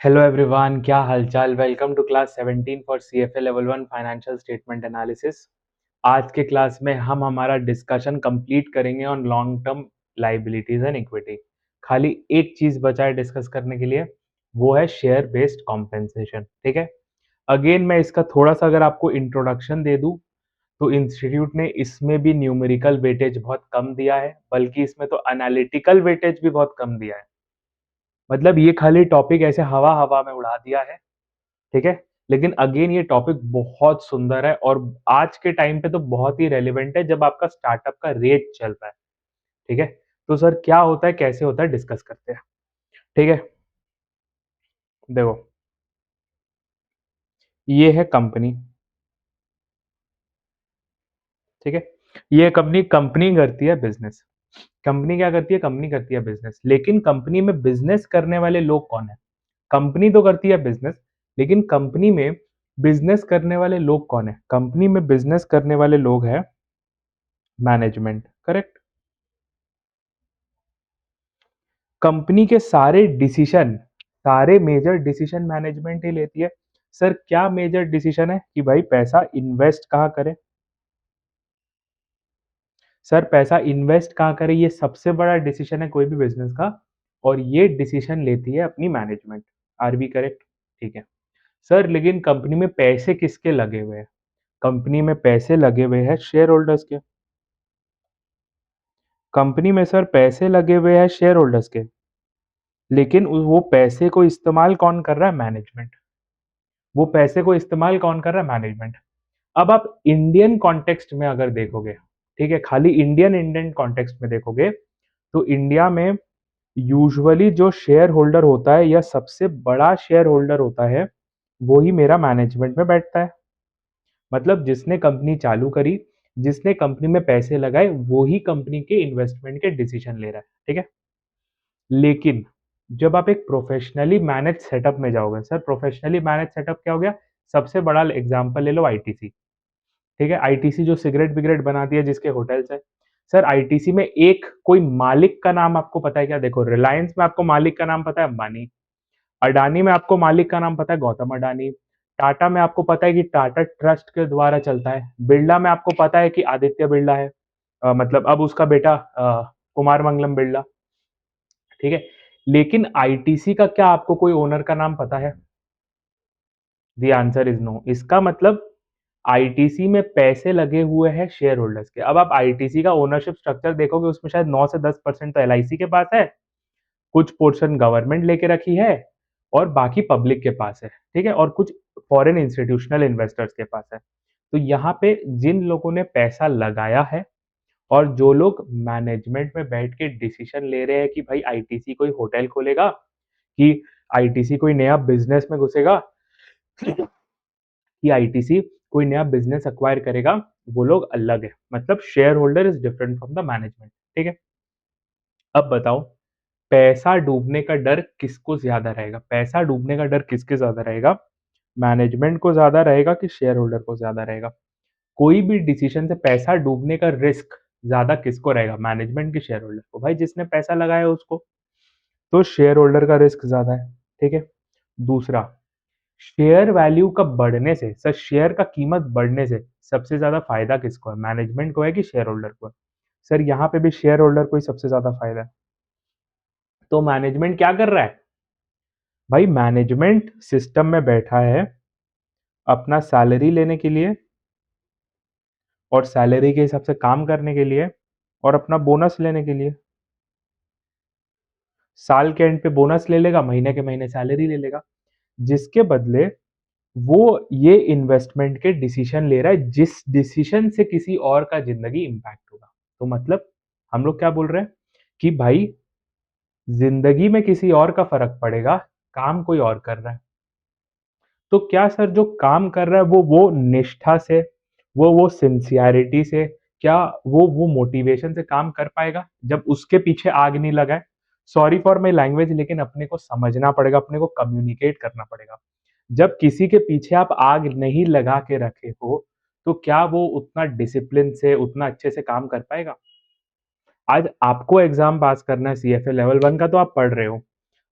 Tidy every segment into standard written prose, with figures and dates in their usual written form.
Hello everyone, क्या हालचाल। Welcome to class 17 for CFA level 1 financial statement analysis. आज के क्लास में हम हमारा डिस्कशन कंप्लीट करेंगे on long term liabilities and equity. खाली एक चीज बचा है डिस्कस करने के लिए, वो है शेयर बेस्ड कॉम्पेंसेशन। ठीक है, अगेन मैं इसका थोड़ा सा अगर आपको इंट्रोडक्शन दे दूं तो इंस्टीट्यूट ने इसमें भी न्यूमेरिकल वेटेज बहुत कम दिया है, बल्कि इसमें तो एनालिटिकल वेटेज भी बहुत कम दिया है। मतलब ये खाली टॉपिक ऐसे हवा हवा में उड़ा दिया है। ठीक है, लेकिन अगेन ये टॉपिक बहुत सुंदर है और आज के टाइम पे तो बहुत ही रेलिवेंट है जब आपका स्टार्टअप का रेट चल रहा है। ठीक है, तो सर क्या होता है, कैसे होता है, डिस्कस करते हैं। ठीक है, देखो, ये है कंपनी। ठीक है, ये कंपनी कंपनी करती है बिजनेस। कंपनी क्या करती है, कंपनी करती है बिजनेस। लेकिन कंपनी में बिजनेस करने वाले लोग कौन है? कंपनी तो करती है बिजनेस, लेकिन कंपनी में बिजनेस करने वाले लोग कौन है? कंपनी में बिजनेस करने वाले लोग हैं मैनेजमेंट। करेक्ट। कंपनी के सारे डिसीजन, सारे मेजर डिसीजन मैनेजमेंट ही लेती है। सर क्या मेजर डिसीजन है कि भाई पैसा इन्वेस्ट कहाँ करें? सर पैसा इन्वेस्ट कहाँ करें, ये सबसे बड़ा डिसीजन है कोई भी बिजनेस का, और ये डिसीजन लेती है अपनी मैनेजमेंट। R B correct? ठीक है सर, लेकिन कंपनी में पैसे किसके लगे हुए हैं? कंपनी में पैसे लगे हुए हैं शेयर होल्डर्स के। कंपनी में सर पैसे लगे हुए हैं शेयर होल्डर्स के, लेकिन वो पैसे को इस्तेमाल कौन कर रहा है? मैनेजमेंट। वो पैसे को इस्तेमाल कौन कर रहा है? मैनेजमेंट। अब आप इंडियन कॉन्टेक्स्ट में अगर देखोगे, ठीक है, खाली इंडियन इंडियन कॉन्टेक्स्ट में देखोगे तो इंडिया में यूजुअली जो शेयर होल्डर होता है या सबसे बड़ा शेयर होल्डर होता है, वो ही मेरा मैनेजमेंट में बैठता है। मतलब जिसने कंपनी चालू करी, जिसने कंपनी में पैसे लगाए, वो ही कंपनी के इन्वेस्टमेंट के डिसीजन ले रहा है। ठीक है, लेकिन जब आप एक प्रोफेशनली मैनेज सेटअप में जाओगे, सर प्रोफेशनली मैनेज सेटअप क्या हो गया? सबसे बड़ा एग्जांपल ले लो, आईटीसी। ठीक है, आईटीसी जो सिगरेट बिगरेट बनाती है, जिसके होटल्स है। सर आईटीसी में एक कोई मालिक का नाम आपको पता है क्या? देखो, रिलायंस में आपको मालिक का नाम पता है, अंबानी। अडानी में आपको मालिक का नाम पता है, गौतम अडानी। टाटा में आपको पता है कि टाटा ट्रस्ट के द्वारा चलता है। बिरला में आपको पता है कि आदित्य बिरला है, मतलब अब उसका बेटा कुमार मंगलम बिरला। ठीक है, लेकिन आईटीसी का क्या आपको कोई ओनर का नाम पता है? The answer is no. इसका मतलब आईटीसी में पैसे लगे हुए हैं शेयर होल्डर्स के। अब आप आईटीसी का ओनरशिप स्ट्रक्चर देखोगे, उसमें शायद 9 से 10% तो एलआईसी के पास है, कुछ पोर्शन गवर्नमेंट लेके रखी है, और बाकी पब्लिक के पास है। ठीक है, और कुछ फॉरेन इंस्टीट्यूशनल इन्वेस्टर्स के पास है। तो यहाँ पे जिन लोगों ने पैसा लगाया है और जो लोग मैनेजमेंट में बैठ के डिसीजन ले रहे हैं कि भाई आईटीसी कोई होटल खोलेगा, कि आईटीसी कोई नया बिजनेस में घुसेगा, कि आईटीसी कोई नया बिजनेस अक्वायर करेगा, वो लोग अलग है। मतलब share holder is different from the management. ठीक है, अब बताओ, पैसा डूबने का डर किसको ज्यादा रहेगा? पैसा डूबने का डर किसके ज्यादा रहेगा? मैनेजमेंट को ज्यादा रहेगा कि शेयर होल्डर को ज्यादा रहेगा? कोई भी डिसीजन से पैसा डूबने का रिस्क ज्यादा किसको रहेगा? मैनेजमेंट की शेयर होल्डर को? भाई जिसने पैसा लगाया उसको। तो शेयर होल्डर का रिस्क ज्यादा है। ठीक है, दूसरा, शेयर वैल्यू का बढ़ने से, सर शेयर का कीमत बढ़ने से सबसे ज्यादा फायदा किसको है? मैनेजमेंट को है कि शेयर होल्डर को है? सर यहाँ पे भी शेयर होल्डर को ही सबसे ज्यादा फायदा है। तो मैनेजमेंट क्या कर रहा है? भाई मैनेजमेंट सिस्टम में बैठा है अपना सैलरी लेने के लिए, और सैलरी के हिसाब से काम करने के लिए, और अपना बोनस लेने के लिए। साल के एंड पे बोनस ले लेगा, महीने के महीने सैलरी ले लेगा। जिसके बदले वो ये इन्वेस्टमेंट के डिसीजन ले रहा है, जिस डिसीजन से किसी और का जिंदगी इंपैक्ट होगा। तो मतलब हम लोग क्या बोल रहे हैं कि भाई जिंदगी में किसी और का फर्क पड़ेगा, काम कोई और कर रहा है। तो क्या सर जो काम कर रहा है वो निष्ठा से, वो सिंसियरिटी से, क्या वो मोटिवेशन से काम कर पाएगा जब उसके पीछे आग नहीं लगा है? सॉरी फॉर माई लैंग्वेज, लेकिन अपने को समझना पड़ेगा, अपने को कम्युनिकेट करना पड़ेगा। जब किसी के पीछे आप आग नहीं लगा के रखे हो, तो क्या वो उतना डिसिप्लिन से, उतना अच्छे से काम कर पाएगा? आज आपको एग्जाम पास करना है, सीएफए लेवल 1 का तो आप पढ़ रहे हो।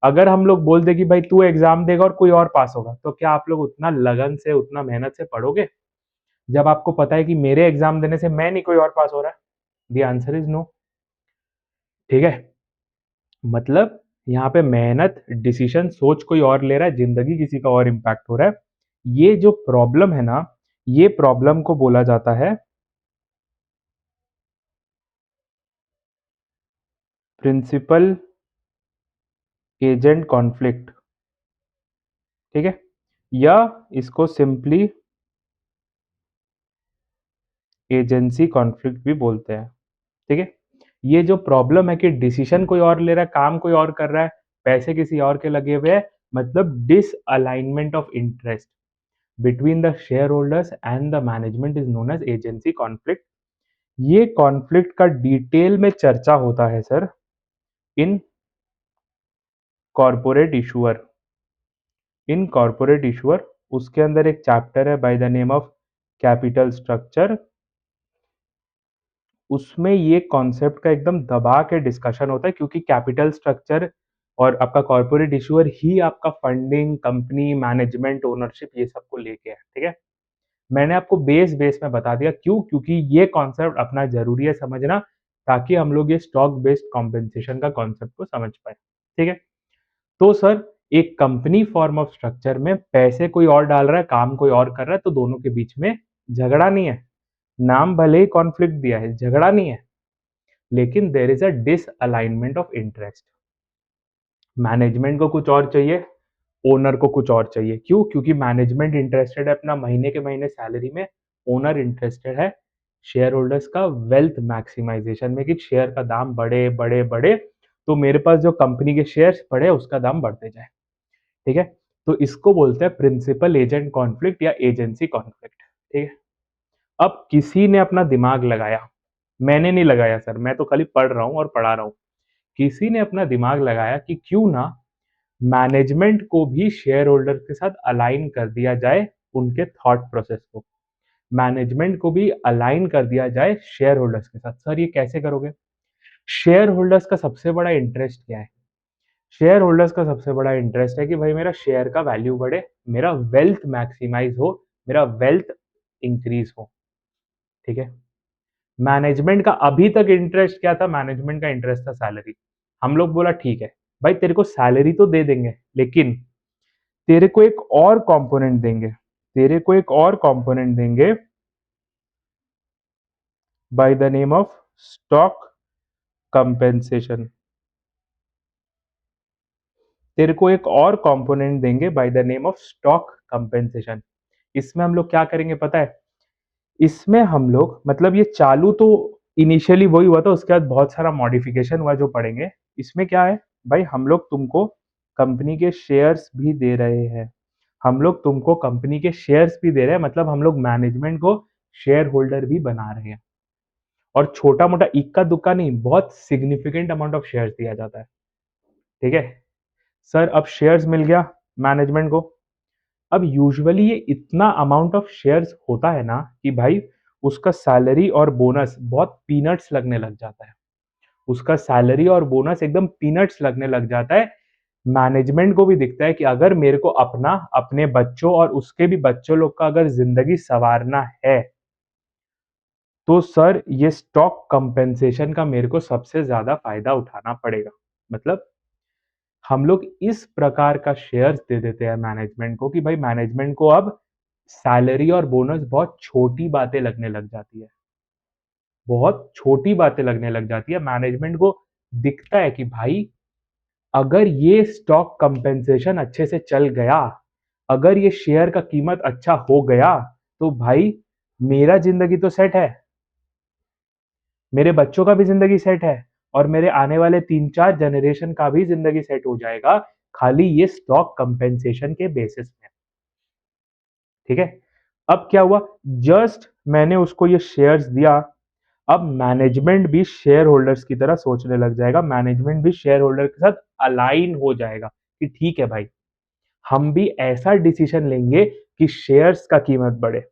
अगर हम लोग बोल दें कि भाई तू एग्ज़ाम देगा और कोई और पास होगा, तो क्या आप लोग उतना लगन से, उतना मेहनत से पढ़ोगे? जब आपको पता है कि मेरे एग्ज़ाम देने से मैं नहीं कोई और पास हो रहा है? The answer is no. ठीक है? मतलब यहाँ पे मेहनत, डिसीजन, सोच कोई और ले रहा है, ज़िंदगी किसी का और इम्पैक्ट हो रहा है। ये जो प्रॉब्लम है ना, ये प्रॉब्लम को बोला जाता है प्रिंसिपल एजेंट कॉन्फ्लिक्ट। ठीक है? या इसको सिंपली एजेंसी कॉन्फ्लिक्ट भी बोलते हैं। ठीक है? ये जो प्रॉब्लम है कि डिसीजन कोई और ले रहा है, काम कोई और कर रहा है, पैसे किसी और के लगे हुए हैं, मतलब disalignment of interest between the share holders and the management is known as agency conflict. ये कॉन्फ्लिक्ट का डिटेल में चर्चा होता है sir in corporate issuer. In corporate issuer उसके अंदर एक चैप्टर है by the name of capital structure. उसमें ये कॉन्सेप्ट का एकदम दबा के डिस्कशन होता है, क्योंकि कैपिटल स्ट्रक्चर और आपका कॉर्पोरेट इशूअर ही आपका फंडिंग, कंपनी, मैनेजमेंट, ओनरशिप ये सबको लेके है। ठीक है? मैंने आपको बेस में बता दिया क्यों? क्योंकि ये कॉन्सेप्ट अपना ज़रूरी है समझना, ताकि हम लोग ये स्टॉक बेस्ड कॉम्पेंसेशन का कॉन्सेप्ट को समझ पाएँ। ठीक है? तो सर एक कंपनी फॉर्म ऑफ स्ट्रक्चर में पैसे कोई और डाल रहा है, काम कोई और कर रहा है, तो दोनों के बीच में झगड़ा नहीं है। नाम भले ही कॉन्फ्लिक्ट दिया है, झगड़ा नहीं है, लेकिन there is a disalignment of interest. Management को कुछ और चाहिए, ओनर को कुछ और चाहिए। क्यों? क्योंकि मैनेजमेंट इंटरेस्टेड है अपना महीने के महीने सैलरी में, ओनर इंटरेस्टेड है शेयर होल्डर्स का वेल्थ मैक्सिमाइजेशन में, कि शेयर का दाम बढ़े बढ़े बढ़े, तो मेरे पास जो कंपनी के शेयर्स पड़े उसका दाम बढ़ते जाए। ठीक है? तो इसको बोलते हैं प्रिंसिपल एजेंट कॉन्फ्लिक्ट या एजेंसी कॉन्फ्लिक्ट। ठीक है? अब किसी ने अपना दिमाग लगाया, मैंने नहीं लगाया सर, मैं तो खाली पढ़ रहा हूँ और पढ़ा रहा हूँ। किसी ने अपना दिमाग लगाया कि क्यों ना मैनेजमेंट को भी शेयर होल्डर के साथ अलाइन कर दिया जाए, उनके थॉट प्रोसेस को मैनेजमेंट को भी अलाइन कर दिया जाए शेयर होल्डर्स के साथ। सर ये कैसे करोगे? शेयर होल्डर्स का सबसे बड़ा इंटरेस्ट क्या है? शेयर होल्डर्स का सबसे बड़ा इंटरेस्ट है कि भाई मेरा शेयर का वैल्यू बढ़े, मेरा वेल्थ मैक्सिमाइज हो, मेरा वेल्थ इंक्रीज हो। ठीक है? मैनेजमेंट का अभी तक इंटरेस्ट क्या था? मैनेजमेंट का इंटरेस्ट था सैलरी। हम लोग बोला ठीक है भाई, तेरे को सैलरी तो दे देंगे, लेकिन तेरे को एक और कंपोनेंट देंगे, तेरे को एक और कंपोनेंट देंगे bye the name of stock compensation. तेरे को एक और कंपोनेंट देंगे bye the name of stock compensation. इसमें हम लोग क्या करेंगे पता है? इसमें हम लोग, मतलब ये चालू तो इनिशियली वही हुआ था, उसके बाद बहुत सारा मॉडिफिकेशन हुआ जो पढ़ेंगे। इसमें क्या है भाई, हम लोग तुमको कंपनी के शेयर्स भी दे रहे हैं, हम लोग तुमको कंपनी के शेयर्स भी दे रहे हैं, मतलब हम लोग मैनेजमेंट को शेयर होल्डर भी बना रहे हैं। और छोटा मोटा इक्का दुक्का नहीं, बहुत सिग्निफिकेंट अमाउंट ऑफ शेयर्स दिया जाता है। ठीक है? सर अब शेयर्स मिल गया मैनेजमेंट को। अब यूजुअली ये इतना अमाउंट ऑफ शेयर्स होता है ना कि भाई उसका सैलरी और बोनस बहुत पीनट्स लगने लग जाता है। उसका सैलरी और बोनस एकदम पीनट्स लगने लग जाता है। मैनेजमेंट को भी दिखता है कि अगर मेरे को अपना, अपने बच्चों और उसके भी बच्चों लोग का अगर जिंदगी संवारना है, तो सर ये स्टॉक कंपेंसेशन का मेरे को सबसे ज्यादा फायदा उठाना पड़ेगा। मतलब हम लोग इस प्रकार का शेयर्स दे देते हैं मैनेजमेंट को कि भाई मैनेजमेंट को अब सैलरी और बोनस बहुत छोटी बातें लगने लग जाती है, बहुत छोटी बातें लगने लग जाती है। मैनेजमेंट को दिखता है कि भाई अगर ये स्टॉक कंपेंसेशन अच्छे से चल गया, अगर ये शेयर का कीमत अच्छा हो गया, तो भाई मेरा जिंदगी तो सेट है, मेरे बच्चों का भी जिंदगी सेट है, और मेरे आने वाले 3-4 जनरेशन का भी जिंदगी सेट हो जाएगा, खाली ये स्टॉक कंपेंसेशन के बेसिस में। ठीक है? अब क्या हुआ? जस्ट मैंने उसको ये शेयर्स दिया, अब मैनेजमेंट भी शेयर होल्डर्स की तरह सोचने लग जाएगा, मैनेजमेंट भी शेयर होल्डर के साथ अलाइन हो जाएगा कि ठीक है भाई, हम भी ऐसा डिसीजन लेंगे कि शेयर्स का कीमत बढ़े,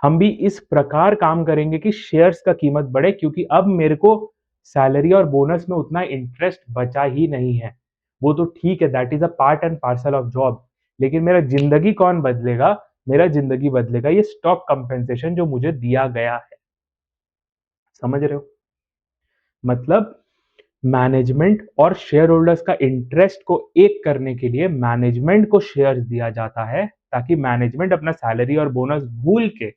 हम भी इस प्रकार काम करेंगे कि शेयर्स का कीमत बढ़े, क्योंकि अब मेरे को सैलरी और बोनस में उतना इंटरेस्ट बचा ही नहीं है, वो तो ठीक है, that is a part and parcel of job, लेकिन मेरा जिंदगी कौन बदलेगा? मेरा जिंदगी बदलेगा ये स्टॉक कंपेंसेशन जो मुझे दिया गया है। समझ रहे हो? मतलब मैनेजमेंट और शेयर होल्डर्स का इंटरेस्ट को एक करने के लिए मैनेजमेंट को शेयर्स दिया जाता है, ताकि मैनेजमेंट अपना सैलरी और बोनस भूल के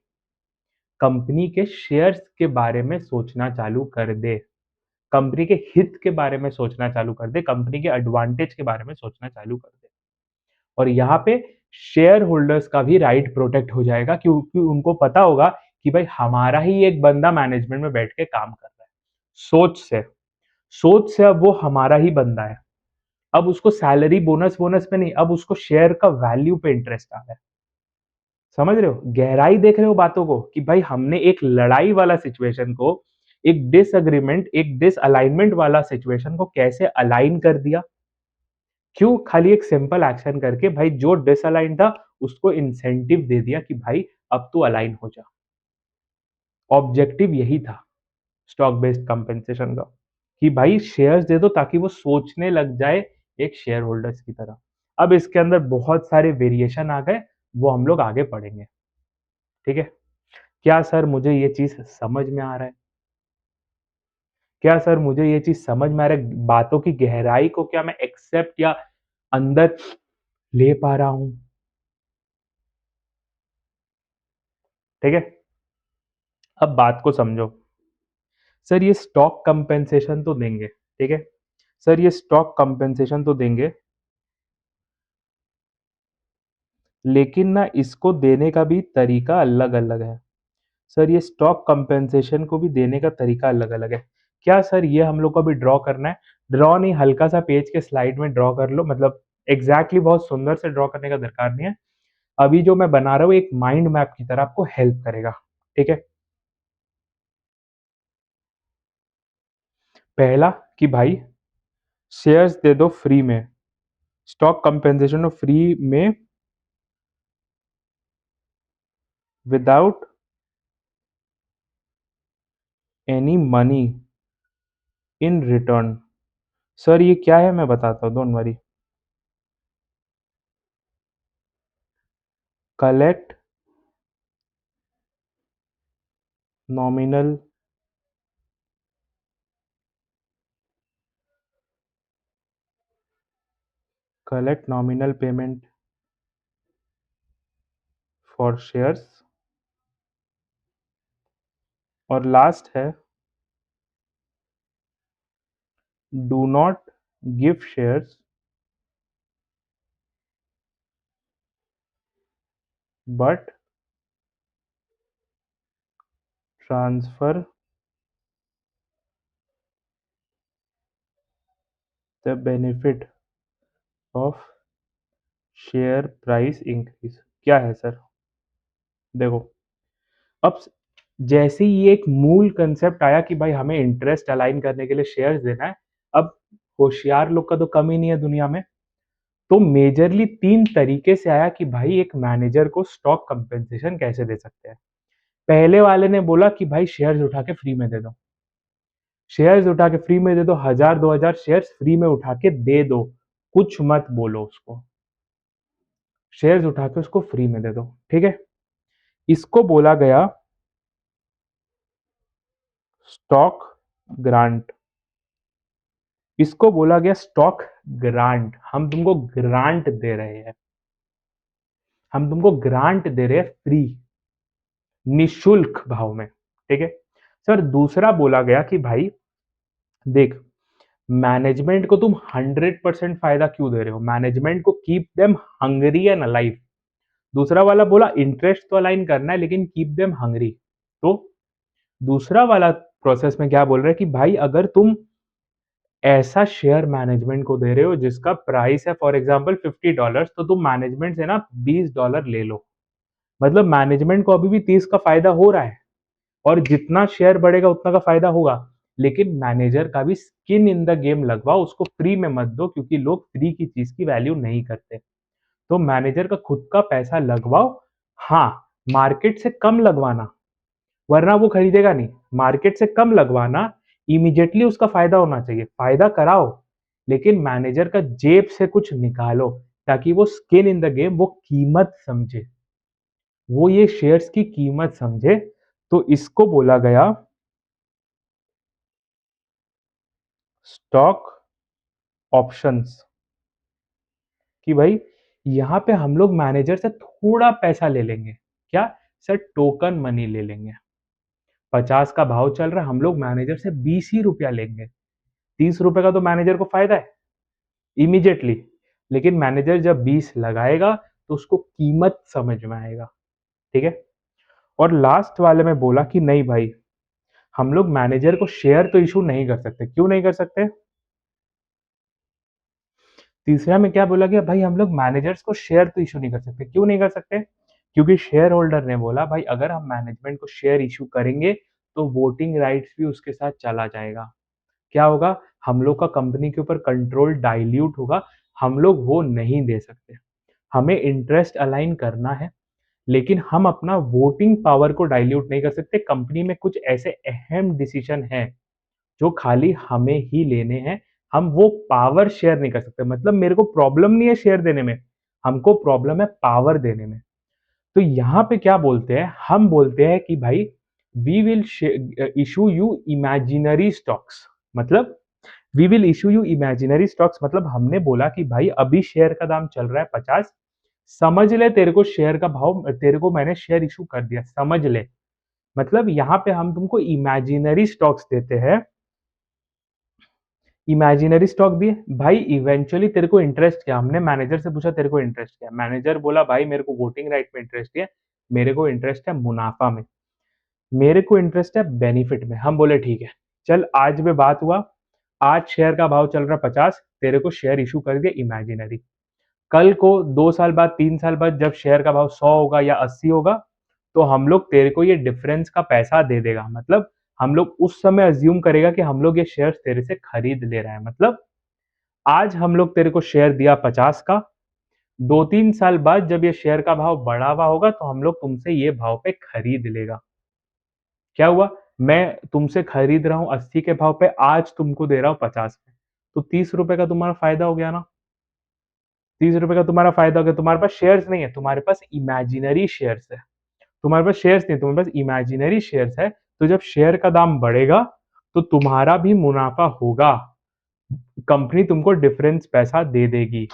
कंपनी के शेयर्स के बारे में सोचना चालू कर दे, कंपनी के हित के बारे में सोचना चालू कर दे, कंपनी के एडवांटेज के बारे में सोचना चालू कर दे। और यहाँ पे शेयर होल्डर्स का भी राइट प्रोटेक्ट हो जाएगा, क्योंकि उनको पता होगा कि भाई हमारा ही एक बंदा मैनेजमेंट में बैठ के काम कर रहा है। सोच से अब वो हमारा ही बंदा है। अब उसको सैलरी बोनस वोनस पे नहीं, अब उसको शेयर का वैल्यू पे इंटरेस्ट आ रहा है। समझ रहे हो? गहराई देख रहे हो बातों को, कि भाई हमने एक लड़ाई वाला सिचुएशन को, एक डिसएग्रीमेंट, एक डिसअलाइनमेंट वाला सिचुएशन को कैसे अलाइन कर दिया। क्यों? खाली एक सिंपल एक्शन करके भाई जो डिसअलाइन था उसको इंसेंटिव दे दिया कि भाई अब तू अलाइन हो जा। ऑब्जेक्टिव यही था स्टॉक बेस्ड कंपेंसेशन का, कि भाई शेयर्स दे दो ताकि वो सोचने लग जाए एक शेयर होल्डर्स की तरह। अब इसके अंदर बहुत सारे वेरिएशन आ गए, वो हम लोग आगे पढ़ेंगे। ठीक है? क्या सर मुझे ये चीज समझ में आ रहा है? क्या सर मुझे ये चीज समझ में आ रहा है? बातों की गहराई को क्या मैं एक्सेप्ट या अंदर ले पा रहा हूं? ठीक है? अब बात को समझो। सर ये स्टॉक कंपेंसेशन तो देंगे, ठीक है? सर ये स्टॉक कंपेंसेशन तो देंगे, लेकिन ना इसको देने का भी तरीका अलग-अलग है। सर ये स्टॉक कंपेंसेशन को भी देने का तरीका अलग-अलग है। क्या सर ये हम लोग को अभी ड्रॉ करना है? ड्रॉ नहीं, हल्का सा पेज के स्लाइड में ड्रॉ कर लो, मतलब एग्जैक्टली बहुत सुंदर से ड्रॉ करने का दरकार नहीं है। अभी जो मैं बना रहा हूँ एक माइंड मैप की तरह आपको हेल्प करेगा। ठीक है? पहला कि भाई शेयर्स दे दो फ्री में, स्टॉक कंपेंसेशन फ्री में without any money in return. Sir ये क्या है मैं बताता हूँ, don't worry. Collect nominal payment for shares, और लास्ट है do not give shares but transfer the benefit of share price increase. क्या है सर? देखो, अब जैसे ही ये एक मूल कंसेप्ट आया कि भाई हमें इंटरेस्ट अलाइन करने के लिए शेयर्स देना है, अब होशियार लोग का तो कम ही नहीं है दुनिया में, तो मेजरली 3 तरीके से आया कि भाई एक मैनेजर को स्टॉक कंपेंसेशन कैसे दे सकते हैं। पहले वाले ने बोला कि भाई शेयर्स उठा के फ्री में दे दो, शेयर्स उठा के फ्री में दे दो, 1000-2000 शेयर्स फ्री में उठा के दे दो, कुछ मत बोलो उसको, शेयर्स उठा के उसको फ्री में दे दो। ठीक है? इसको बोला गया स्टॉक ग्रांट। इसको बोला गया स्टॉक ग्रांट। हम तुमको ग्रांट दे रहे हैं, हम तुमको ग्रांट दे रहे हैं फ्री, निशुल्क भाव में। ठीक है? सर दूसरा बोला गया कि भाई देख, मैनेजमेंट को तुम 100% फायदा क्यों दे रहे हो? मैनेजमेंट को keep them hungry and alive. दूसरा वाला बोला इंटरेस्ट तो अलाइन करना है लेकिन कीप देम हंग्री। तो दूसरा वाला प्रोसेस में क्या बोल रहे हैं कि भाई अगर तुम ऐसा शेयर मैनेजमेंट को दे रहे हो जिसका प्राइस है फॉर एग्जांपल $50, तो तुम मैनेजमेंट से ना $20 ले लो। मतलब मैनेजमेंट को अभी भी 30 का फायदा हो रहा है, और जितना शेयर बढ़ेगा उतना का फायदा होगा, लेकिन मैनेजर का भी स्किन इन द गेम लगवाओ, उसको फ्री में मत दो, क्योंकि लोग फ्री की चीज की वैल्यू नहीं करते। तो मैनेजर का खुद का पैसा लगवाओ। हाँ, मार्केट से कम लगवाना, वरना वो खरीदेगा नहीं। मार्केट से कम लगवाना, इमीडिएटली उसका फायदा होना चाहिए, फायदा कराओ, लेकिन मैनेजर का जेब से कुछ निकालो ताकि वो स्किन इन द गेम, वो कीमत समझे, वो ये शेयर्स की कीमत समझे। तो इसको बोला गया स्टॉक ऑप्शंस, कि भाई यहाँ पे हम लोग मैनेजर से थोड़ा पैसा ले लेंगे। क्या सर? टोकन मनी ले लेंगे। 50 का भाव चल रहा है, हम लोग मैनेजर से 20 ही रुपया लेंगे। 30 रुपए का तो मैनेजर को फायदा है इमीडिएटली, लेकिन मैनेजर जब 20 लगाएगा तो उसको कीमत समझ में आएगा। ठीक है। और लास्ट वाले में बोला कि नहीं भाई, हम लोग मैनेजर को शेयर तो इशू नहीं कर सकते। क्यों नहीं कर सकते? तीसरा में क्या बोला गया? भाई हम लोग मैनेजर्स को शेयर तो इशू नहीं कर सकते। क्यों नहीं कर सकते? क्योंकि शेयर होल्डर ने बोला भाई अगर हम मैनेजमेंट को शेयर इशू करेंगे तो वोटिंग राइट्स भी उसके साथ चला जाएगा। क्या होगा? हम लोग का कंपनी के ऊपर कंट्रोल डाइल्यूट होगा, हम लोग वो नहीं दे सकते। हमें इंटरेस्ट अलाइन करना है, लेकिन हम अपना वोटिंग पावर को डाइल्यूट नहीं कर सकते। कंपनी में कुछ ऐसे अहम डिसीजन हैं जो खाली हमें ही लेने हैं, हम वो पावर शेयर नहीं कर सकते। मतलब मेरे को प्रॉब्लम नहीं है शेयर देने में, हमको प्रॉब्लम है पावर देने में। तो यहाँ पे क्या बोलते हैं? हम बोलते हैं कि भाई we will issue you imaginary stocks. मतलब we will issue you imaginary stocks, मतलब हमने बोला कि भाई अभी शेयर का दाम चल रहा है 50, समझ ले तेरे को शेयर का भाव, तेरे को मैंने शेयर इशू कर दिया, समझ ले। मतलब यहाँ पे हम तुमको इमेजिनरी स्टॉक्स देते हैं। इमेजिनरी स्टॉक दिए भाई, इवेंचुअली तेरे को इंटरेस्ट क्या? हमने मैनेजर से पूछा तेरे को इंटरेस्ट क्या? मैनेजर बोला भाई मेरे को वोटिंग राइट में इंटरेस्ट है, मेरे को इंटरेस्ट है मुनाफा में, मेरे को इंटरेस्ट है बेनिफिट में। हम बोले ठीक है, चल आज में बात हुआ, आज शेयर का भाव चल रहा है 50, तेरे को शेयर इशू कर दिया इमेजिनरी। कल को 2 साल बाद 3 साल बाद जब शेयर का भाव 100 होगा या 80 होगा, तो हम लोग तेरे को ये डिफरेंस का पैसा दे देगा। मतलब हम लोग उस समय अज्यूम करेगा कि हम लोग ये शेयर तेरे से खरीद ले रहे हैं। मतलब आज हम लोग तेरे को शेयर दिया 50 का, 2-3 साल बाद जब ये शेयर का भाव बढ़ा हुआ होगा तो हम लोग तुमसे ये भाव पे खरीद लेगा। क्या हुआ? मैं तुमसे खरीद रहा हूँ 80 के भाव पे, आज तुमको दे रहा हूँ 50 में, तो 30 रुपए का तुम्हारा फायदा हो गया ना। 30 रुपए का तुम्हारा फायदा हो गया। तुम्हारे पास शेयर्स नहीं है, तुम्हारे पास इमेजिनरी शेयर्स है। तुम्हारे पास शेयर्स नहीं, तुम्हारे पास इमेजिनरी शेयर्स है। तो जब शेयर का दाम बढ़ेगा तो तुम्हारा भी मुनाफा होगा, कंपनी तुमको डिफरेंस पैसा दे देगी।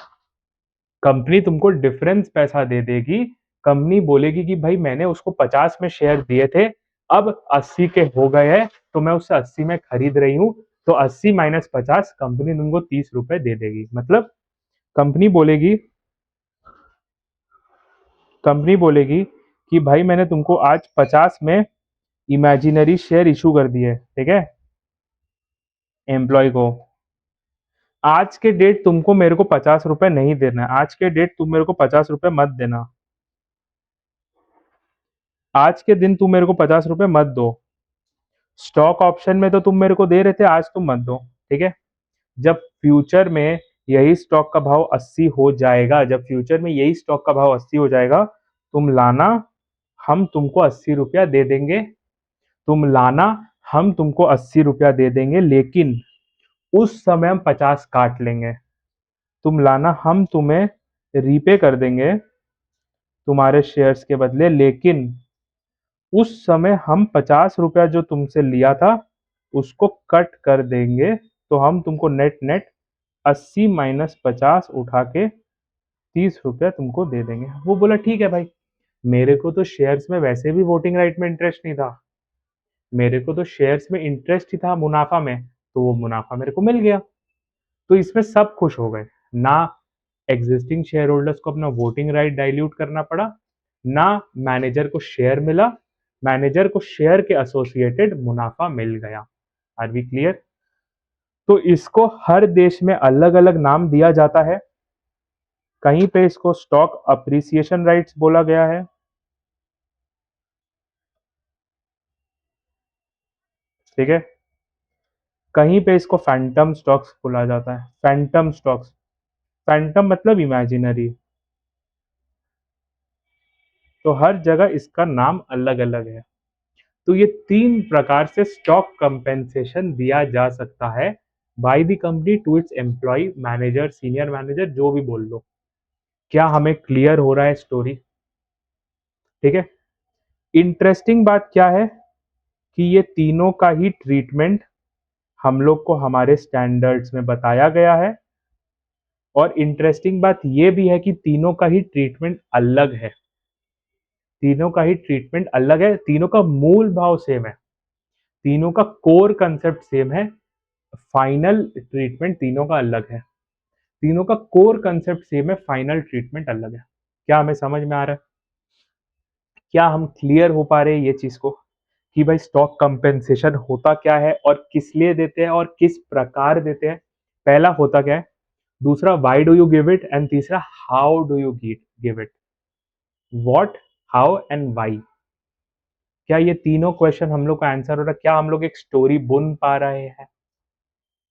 कंपनी तुमको डिफरेंस पैसा दे देगी। कंपनी बोलेगी कि भाई मैंने उसको 50 में शेयर दिए थे, अब 80 के हो गए हैं, तो मैं उससे 80 में खरीद रही हूँ। तो 80 माइनस 50, कंपनी तुमको 30 रुपए दे देगी। मतलब कंपनी बोलेगी कंपनी बोलेगी कि भाई मैंने तुमको आज 50 में इमेजिनरी शेयर इशू कर दिए, ठीक है, एम्प्लॉय को। आज के डेट तुमको मेरे को 50 रुपए नहीं देना है, आज के डेट तुम मेरे को 50 रुपए मत देना, आज के दिन तुम मेरे को 50 रुपए मत दो। स्टॉक ऑप्शन में तो तुम मेरे को दे रहे थे, आज तुम मत दो। ठीक है। जब फ्यूचर में यही स्टॉक का भाव 80 हो जाएगा, जब फ्यूचर में यही स्टॉक का भाव 80 हो जाएगा, तुम लाना, हम तुमको 80 रुपया दे देंगे। तुम लाना, हम तुमको 80 रुपया दे देंगे, लेकिन उस समय हम 50 काट लेंगे। तुम लाना, हम तुम्हें रीपे कर देंगे तुम्हारे शेयर्स के बदले, लेकिन उस समय हम 50 रुपया जो तुमसे लिया था उसको कट कर देंगे। तो हम तुमको नेट नेट 80 माइनस 50 उठा के 30 रुपया तुमको दे देंगे। वो बोला ठीक है भाई, मेरे को तो शेयर्स में वैसे भी वोटिंग राइट में इंटरेस्ट नहीं था, मेरे को तो शेयर्स में इंटरेस्ट ही था मुनाफा में, तो वो मुनाफा मेरे को मिल गया। तो इसमें सब खुश हो गए ना। एग्जिस्टिंग शेयर होल्डर्स को अपना वोटिंग राइट डाइल्यूट करना पड़ा, ना मैनेजर को शेयर मिला, मैनेजर को शेयर के एसोसिएटेड मुनाफा मिल गया। Are we clear? तो इसको हर देश में अलग अलग नाम दिया जाता है। कहीं पे इसको स्टॉक अप्रिसिएशन राइट्स बोला गया है, ठीक है। कहीं पे इसको फैंटम स्टॉक्स बोला जाता है, फैंटम स्टॉक्स। फैंटम मतलब इमेजिनरी। तो हर जगह इसका नाम अलग अलग है। तो ये 3 प्रकार से स्टॉक कंपेंसेशन दिया जा सकता है by the company to its employee, manager, senior manager, जो भी बोल लो। क्या हमें क्लियर हो रहा है स्टोरी? ठीक है। इंटरेस्टिंग बात क्या है कि ये तीनों का ही ट्रीटमेंट हम लोग को हमारे स्टैंडर्ड्स में बताया गया है, और इंटरेस्टिंग बात ये भी है कि तीनों का ही ट्रीटमेंट अलग है। तीनों का ही ट्रीटमेंट अलग है, तीनों का मूल भाव सेम है, तीनों का कोर कंसेप्ट सेम है, फाइनल ट्रीटमेंट तीनों का अलग है। तीनों का कोर कंसेप्ट सेम है, फाइनल ट्रीटमेंट अलग है। क्या हमें समझ में आ रहा है? क्या हम क्लियर हो पा रहे हैं ये चीज को कि भाई स्टॉक कंपेंसेशन होता क्या है और किस लिए देते हैं और किस प्रकार देते हैं? पहला होता क्या है, दूसरा why do you give it, and तीसरा how do you give it. What, how and why. क्या ये तीनों क्वेश्चन हम लोग का आंसर हो रहा है? क्या हम लोग एक स्टोरी बुन पा रहे हैं?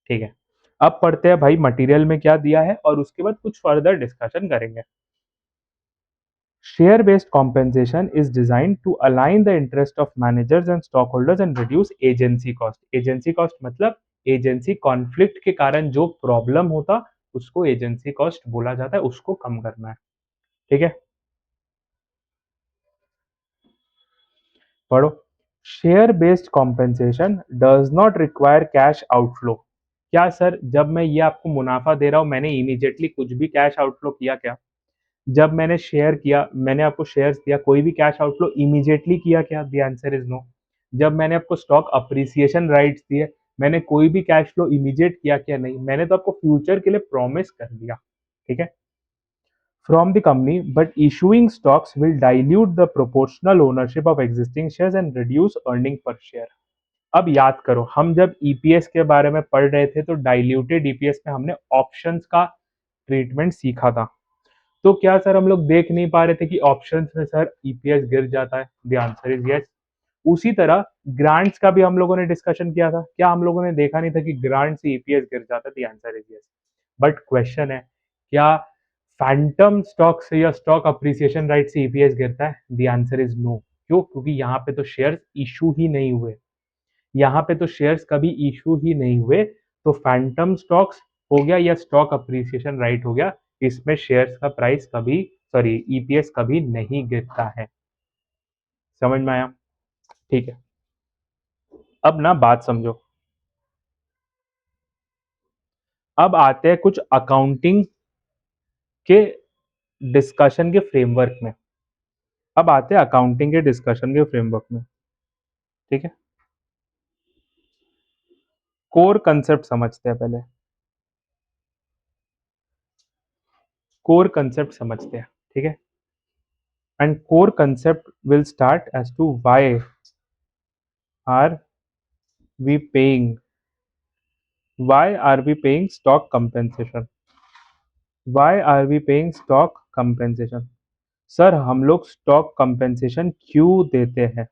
ठीक है। अब पढ़ते हैं भाई मटेरियल में क्या दिया है और उसके बाद कुछ फर्दर डिस्कशन करेंगे। Share based compensation is designed to align the interest of managers and stockholders and reduce agency cost. Agency cost मतलब एजेंसी कॉन्फ्लिक्ट के कारण जो प्रॉब्लम होता उसको एजेंसी कॉस्ट बोला जाता है, उसको कम करना है। ठीक है, पढ़ो। Share based compensation does not require cash outflow. क्या सर, जब मैं ये आपको मुनाफा दे रहा हूं मैंने इमीडिएटली कुछ भी कैश आउटफ्लो किया क्या? जब मैंने शेयर किया, मैंने आपको शेयर्स दिया, कोई भी कैश आउटफ्लो इमीडिएटली किया क्या? The answer is no. जब मैंने आपको स्टॉक अप्रिसिएशन राइट्स दिए, मैंने कोई भी कैश फ्लो इमीडिएट किया क्या? नहीं, मैंने तो आपको फ्यूचर के लिए प्रॉमिस कर दिया। ठीक है, from the company, but issuing stocks will dilute the proportional ownership of existing shares and reduce earning per share. अब याद करो, हम जब ईपीएस के बारे में पढ़ रहे थे तो डाइल्यूटेड ईपीएस में हमने ऑप्शंस का ट्रीटमेंट सीखा था। तो क्या सर हम लोग देख नहीं पा रहे थे कि ऑप्शंस में सर ईपीएस गिर जाता है? The answer is yes. उसी तरह ग्रांट्स का भी हम लोगों ने डिस्कशन किया था। क्या हम लोगों ने देखा नहीं था कि ग्रांट से ईपीएस गिर जाता है? The answer is yes. But question है, क्या फैंटम स्टॉक से या स्टॉक अप्रिसिएशन राइट से ईपीएस गिरता है? The answer is no. क्यों? क्योंकि यहाँ पे तो शेयर्स इशू ही नहीं हुए, यहाँ पे तो शेयर्स कभी इशू ही नहीं हुए। तो फैंटम स्टॉक्स हो गया या स्टॉक अप्रिसिएशन राइट हो गया, इसमें शेयर्स का प्राइस कभी, सॉरी, ईपीएस कभी नहीं गिरता है। समझ में आया? ठीक है, अब ना बात समझो। अब आते हैं कुछ अकाउंटिंग के डिस्कशन के फ्रेमवर्क में। अब आते हैं अकाउंटिंग के डिस्कशन के फ्रेमवर्क में। ठीक है, कोर कंसेप्ट समझते हैं पहले। कोर कंसेप्ट समझते हैं। ठीक है, and core concept will start as to why are we paying, why are we paying stock compensation? Why are we paying stock compensation? Sir हम लोग स्टॉक कंपेंसेशन क्यों देते हैं?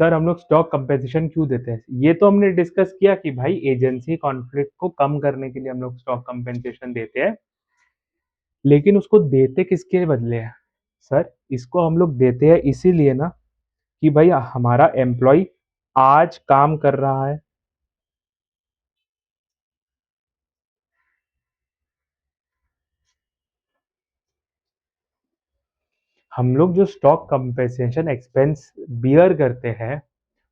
सर हम लोग स्टॉक कंपेंसेशन क्यों देते हैं? ये तो हमने डिस्कस किया कि भाई एजेंसी कॉन्फ्लिक्ट को कम करने के लिए हम लोग स्टॉक कंपेंसेशन देते हैं, लेकिन उसको देते किसके बदले हैं? सर इसको हम लोग देते हैं इसीलिए ना कि भाई हमारा एम्प्लॉय आज काम कर रहा है, हम लोग जो स्टॉक कंपेंसेशन एक्सपेंस बियर करते हैं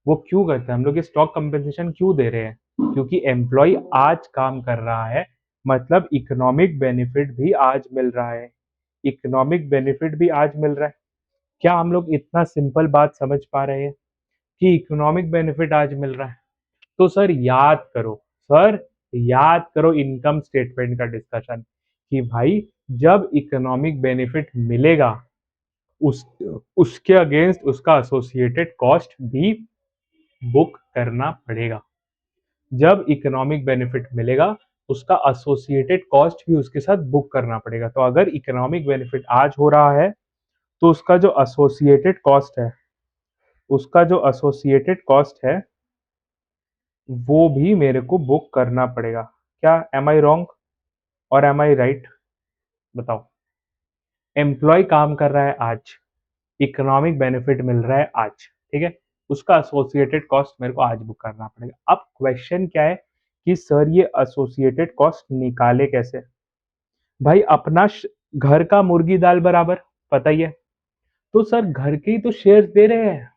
वो क्यों करते हैं? हम लोग ये स्टॉक कंपेंसेशन क्यों दे रहे हैं? क्योंकि एम्प्लॉय आज काम कर रहा है, मतलब इकोनॉमिक बेनिफिट भी आज मिल रहा है। इकोनॉमिक बेनिफिट भी आज मिल रहा है। क्या हम लोग इतना सिंपल बात समझ पा रहे हैं कि इकोनॉमिक बेनिफिट आज मिल रहा है? तो सर याद करो, सर याद करो इनकम स्टेटमेंट का डिस्कशन कि भाई जब इकोनॉमिक बेनिफिट मिलेगा उस उसके अगेंस्ट उसका एसोसिएटेड कॉस्ट भी बुक करना पड़ेगा। जब इकोनॉमिक बेनिफिट मिलेगा उसका एसोसिएटेड कॉस्ट भी उसके साथ बुक करना पड़ेगा। तो अगर इकोनॉमिक बेनिफिट आज हो रहा है तो उसका जो एसोसिएटेड कॉस्ट है, उसका जो एसोसिएटेड कॉस्ट है वो भी मेरे को बुक करना पड़ेगा। क्या एम आई रॉन्ग और एम आई राइट? बताओ। एम्प्लॉय काम कर रहा है आज, इकोनॉमिक बेनिफिट मिल रहा है आज, ठीक है, उसका एसोसिएटेड कॉस्ट मेरे को आज बुक करना पड़ेगा। अब क्वेश्चन क्या है कि सर ये एसोसिएटेड कॉस्ट निकाले कैसे? भाई अपना घर का मुर्गी दाल बराबर, पता ही है। तो सर घर के ही तो शेयर्स दे रहे हैं,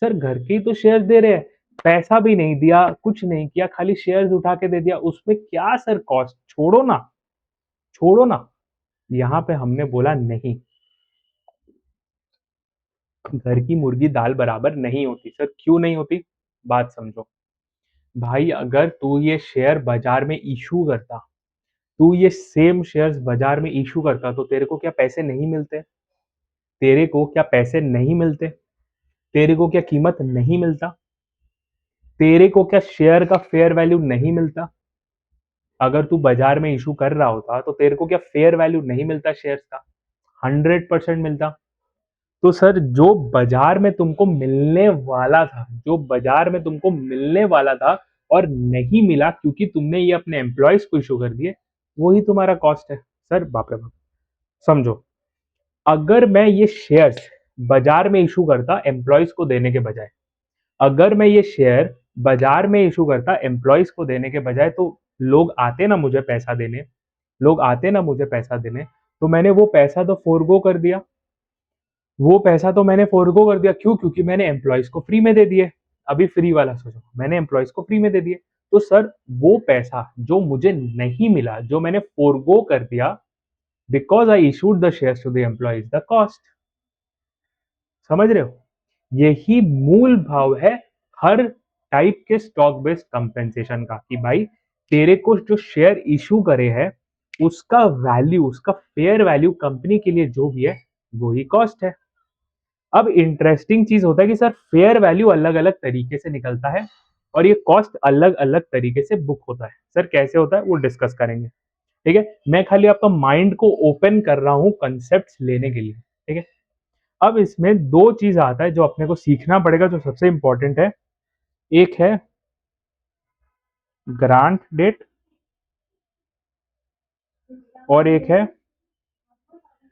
सर घर के ही तो शेयर्स दे रहे हैं, पैसा भी नहीं दिया, कुछ नहीं किया, खाली शेयर्स उठा के दे दिया, उसमें क्या सर कॉस्ट? छोड़ो ना, छोड़ो ना। यहाँ पे हमने बोला नहीं, घर की मुर्गी दाल बराबर नहीं होती। सर क्यों नहीं होती? बात समझो। भाई अगर तू ये शेयर बाजार में इशू करता, तू ये सेम शेयर्स बाजार में इशू करता, तो तेरे को क्या पैसे नहीं मिलते? तेरे को क्या पैसे नहीं मिलते? तेरे को क्या कीमत नहीं मिलता? तेरे को क्या शेयर का फेयर वैल्यू नहीं मिलता? अगर तू बाजार में इशू कर रहा होता तो तेरे को क्या फेयर वैल्यू नहीं मिलता शेयर्स का? 100% मिलता। तो सर जो बाजार में तुमको मिलने वाला था, जो बाजार में तुमको मिलने वाला था और नहीं मिला क्योंकि तुमने ये अपने एम्प्लॉयज को इशू कर दिए, वही तुम्हारा कॉस्ट है। सर बाप रे बाप, समझो, अगर मैं ये शेयर्स बाजार में इशू करता एम्प्लॉयज को देने के बजाय, अगर मैं ये शेयर बाजार में इशू करता एम्प्लॉयज को देने के बजाय, तो लोग आते ना मुझे पैसा देने, लोग आते ना मुझे पैसा देने, तो मैंने वो पैसा तो फोरगो कर दिया, वो पैसा तो मैंने फोरगो कर दिया। क्यों? क्योंकि मैंने एम्प्लॉयज को फ्री में दे दिए। अभी फ्री वाला सोचो, मैंने एम्प्लॉयज को फ्री में दे दिए, तो सर वो पैसा जो मुझे नहीं मिला, जो मैंने फोरगो कर दिया, because I issued the shares to the employees, the cost. समझ रहे हो? यही मूल भाव है हर टाइप के स्टॉक बेस्ड कंपेंसेशन का, कि भाई तेरे को जो शेयर इशू करे है उसका वैल्यू, उसका फेयर वैल्यू कंपनी के लिए जो भी है वो ही कॉस्ट है। अब इंटरेस्टिंग चीज होता है कि सर फेयर वैल्यू अलग अलग तरीके से निकलता है और ये कॉस्ट अलग अलग तरीके से बुक होता है। सर कैसे होता है वो डिस्कस करेंगे, ठीक है? मैं खाली आपका माइंड को ओपन कर रहा हूं कंसेप्ट लेने के लिए, ठीक है? अब इसमें दो चीज आता है जो अपने को सीखना पड़ेगा, जो सबसे इंपॉर्टेंट है। एक है ग्रांट डेट और एक है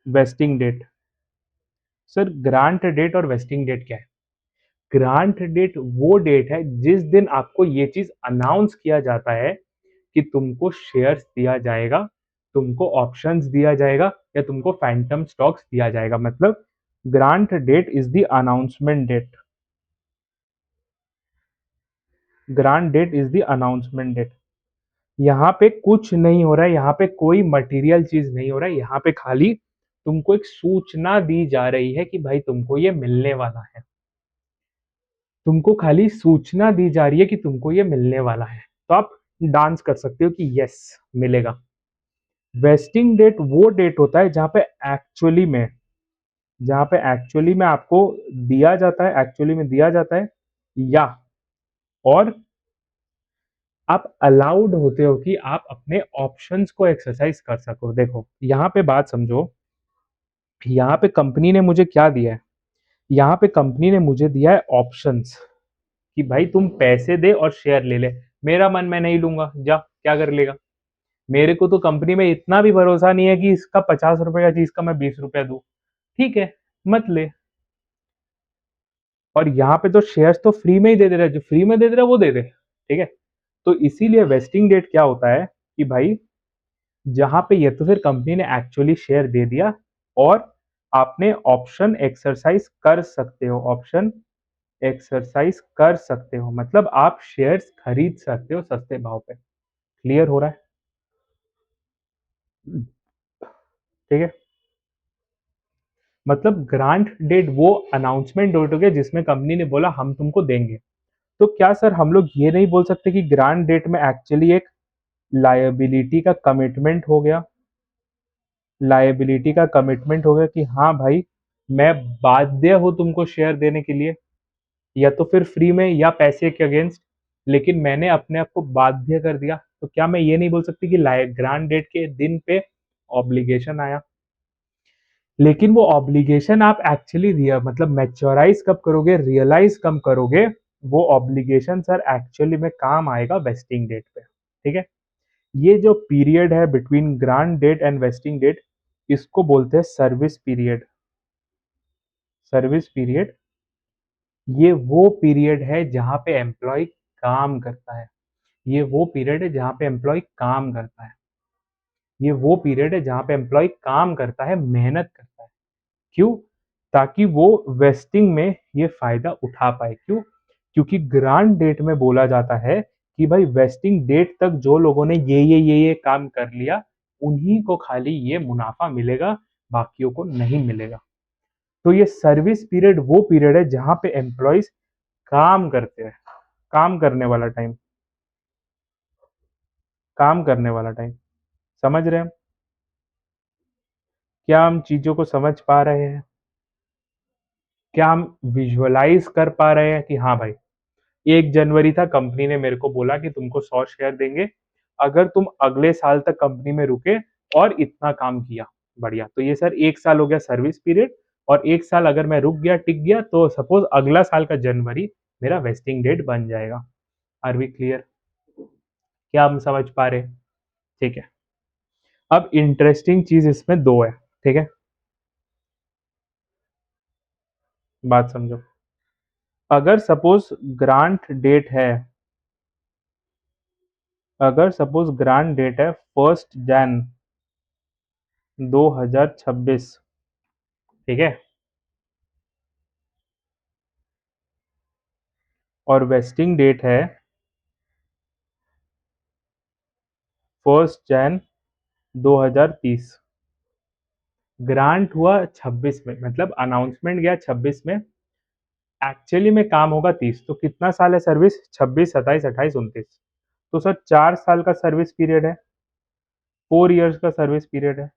vesting date. Sir grant date और वेस्टिंग डेट क्या है? ग्रांट डेट वो डेट है जिस दिन आपको ये चीज अनाउंस किया जाता है कि तुमको शेयर्स दिया जाएगा, तुमको ऑप्शंस दिया जाएगा, या तुमको फैंटम स्टॉक्स दिया जाएगा। मतलब grant date is the announcement date, grant date is the announcement date. यहाँ पे कुछ नहीं हो रहा है, यहाँ पे कोई मटेरियल चीज नहीं हो रहा है, यहाँ पे खाली तुमको एक सूचना दी जा रही है कि भाई तुमको ये मिलने वाला है, तुमको खाली सूचना दी जा रही है कि तुमको ये मिलने वाला है, तो आप डांस कर सकते हो कि यस मिलेगा। वेस्टिंग डेट वो डेट होता है जहां पे एक्चुअली में, जहां पे एक्चुअली में आपको दिया जाता है, एक्चुअली में दिया जाता है, या और आप अलाउड होते हो कि आप अपने ऑप्शंस को एक्सरसाइज कर सको। देखो यहाँ पे बात समझो, यहाँ पे कंपनी ने मुझे क्या दिया है? यहाँ पे कंपनी ने मुझे दिया है ऑप्शंस, कि भाई तुम पैसे दे और शेयर ले ले। मेरा मन, मैं नहीं लूंगा, जा क्या कर लेगा? मेरे को तो कंपनी में इतना भी भरोसा नहीं है कि इसका 50 रुपए का चीज का मैं 20 रुपया दूं। ठीक है, मत ले। और यहाँ पे तो शेयर्स तो फ्री में ही दे दे रहा है, जो फ्री में दे दे रहा है वो दे दे, ठीक है? तो इसीलिए वेस्टिंग डेट क्या होता है कि भाई जहां पे ये तो फिर कंपनी ने एक्चुअली शेयर दे दिया और आपने ऑप्शन एक्सरसाइज कर सकते हो, ऑप्शन एक्सरसाइज कर सकते हो, मतलब आप शेयर्स खरीद सकते हो सस्ते भाव पे। क्लियर हो रहा है? ठीक है, मतलब ग्रांट डेट वो अनाउंसमेंट डेट हो गया जिसमें कंपनी ने बोला हम तुमको देंगे। तो क्या सर हम लोग ये नहीं बोल सकते कि ग्रांट डेट में एक्चुअली एक लायबिलिटी का कमिटमेंट हो गया, लायबिलिटी का कमिटमेंट हो गया कि हाँ भाई मैं बाध्य हूं तुमको शेयर देने के लिए, या तो फिर फ्री में या पैसे के अगेंस्ट, लेकिन मैंने अपने आप को बाध्य कर दिया। तो क्या मैं ये नहीं बोल सकती कि ग्रांट डेट के दिन पे ऑब्लिगेशन आया? लेकिन वो ऑब्लिगेशन आप एक्चुअली रियल, मतलब मैच्योराइज कब करोगे, रियलाइज कब करोगे, वो ऑब्लिगेशन सर एक्चुअली में काम आएगा वेस्टिंग डेट पे। ठीक है, ये जो पीरियड है between grant date and vesting date, इसको बोलते हैं सर्विस पीरियड। सर्विस पीरियड ये वो पीरियड है जहां पे एम्प्लॉय काम करता है, ये वो पीरियड है जहाँ पे एम्प्लॉय काम करता है। ये वो पीरियड है जहाँ पे एम्प्लॉय काम करता है, मेहनत करता है। क्यों? ताकि वो वेस्टिंग में ये फ़ायदा उठा पाए। क्यों? क्योंकि ग्रांट डेट में बोला जाता है कि भाई वेस्टिंग डेट तक जो लोगों ने ये काम कर लिया, उन्हीं को खाली ये मुनाफ़ा मिलेगा, बाकियों को नहीं मिलेगा। तो ये सर्विस पीरियड वो पीरियड है जहाँ पे एम्प्लॉइज़ काम करते हैं। काम करने वाला टाइम, काम करने वाला टाइम। समझ रहे हैं हम? क्या हम चीज़ों को समझ पा रहे हैं? क्या हम विजुअलाइज़ कर पा रहे हैं कि हाँ भाई, 1 जनवरी था, कंपनी ने मेरे को बोला कि तुमको 100 शेयर देंगे, अगर तुम अगले साल तक कंपनी में रुके और इतना काम किया। बढ़िया, तो ये सर 1 साल हो गया सर्विस पीरियड, और 1 साल अगर मैं रुक गया, टिक गया, तो सपोज़ अगला साल का जनवरी मेरा वेस्टिंग डेट बन जाएगा। Are we clear? क्या हम समझ पा रहे हैं? ठीक है। अब इंटरेस्टिंग चीज़ इसमें 2 है, ठीक है? बात समझो। अगर सपोज़ ग्रांट डेट है, अगर सपोज़ ग्रांट डेट है 1 जन 2026, ठीक है? और वेस्टिंग डेट है 1 जन 2030। ग्रांट हुआ 26 में, मतलब अनाउंसमेंट गया 26 में, एक्चुअली में काम होगा 30। तो कितना साल है सर्विस? 26, 27, 28, 29। तो सर 4 साल का सर्विस पीरियड है, 4 इयर्स का सर्विस पीरियड है।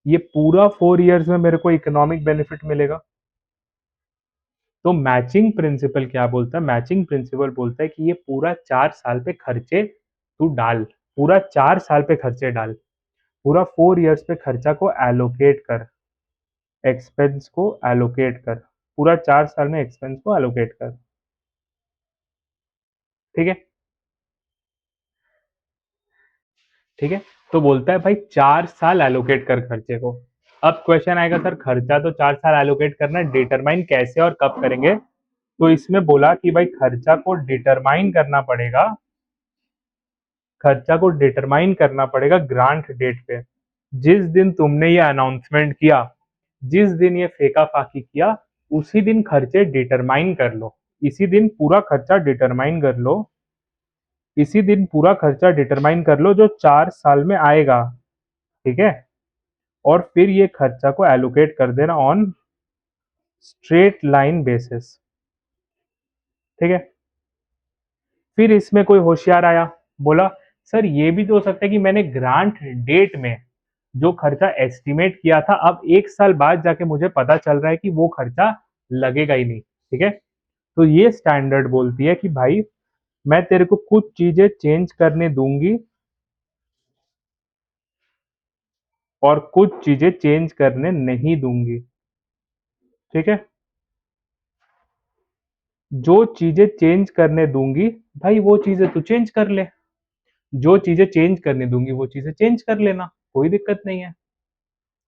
ये पूरा 4 इयर्स में मेरे को इकोनॉमिक बेनिफिट मिलेगा। तो मैचिंग प्रिंसिपल क्या बोलता है? मैचिंग प्रिंसिपल बोलता है कि ये पूरा 4 साल पे खर्चे तू डाल, पूरा 4 साल पे खर्चे डाल, पूरा 4 इयर्स पे खर्चा को एलोकेट कर, एक्सपेंस को एलोकेट कर, पूरा 4 साल में एक्सपेंस को एलोकेट कर। ठीक है? ठीक है? तो बोलता है भाई 4 साल एलोकेट कर खर्चे को। अब क्वेश्चन आएगा सर खर्चा तो 4 साल एलोकेट करना है, डिटरमाइन कैसे और कब करेंगे? तो इसमें बोला कि भाई खर्चा को डिटरमाइन करना पड़ेगा, खर्चा को डिटरमाइन करना पड़ेगा ग्रांट डेट पे। जिस दिन तुमने ये अनाउंसमेंट किया, जिस दिन ये फेंका फाकी किया, उसी दिन खर्चे डिटरमाइन कर लो, इसी दिन पूरा खर्चा डिटरमाइन कर लो, इसी दिन पूरा खर्चा डिटरमाइन कर लो जो 4 साल में आएगा। ठीक है? और फिर ये खर्चा को एलोकेट कर देना ऑन स्ट्रेट लाइन बेसिस। ठीक है? फिर इसमें कोई होशियार आया, बोला सर ये भी तो हो सकता है कि मैंने ग्रांट डेट में जो खर्चा एस्टिमेट किया था, अब 1 साल बाद जाके मुझे पता चल रहा है कि वो खर्चा लगेगा ही नहीं। ठीक है? तो ये स्टैंडर्ड बोलती है कि भाई मैं तेरे को कुछ चीजें चेंज करने दूंगी और कुछ चीजें चेंज करने नहीं दूंगी। ठीक है? जो चीजें चेंज करने दूंगी, भाई वो चीजें तू चेंज कर ले, जो चीजें चेंज करने दूंगी वो चीजें चेंज कर लेना, कोई दिक्कत नहीं है।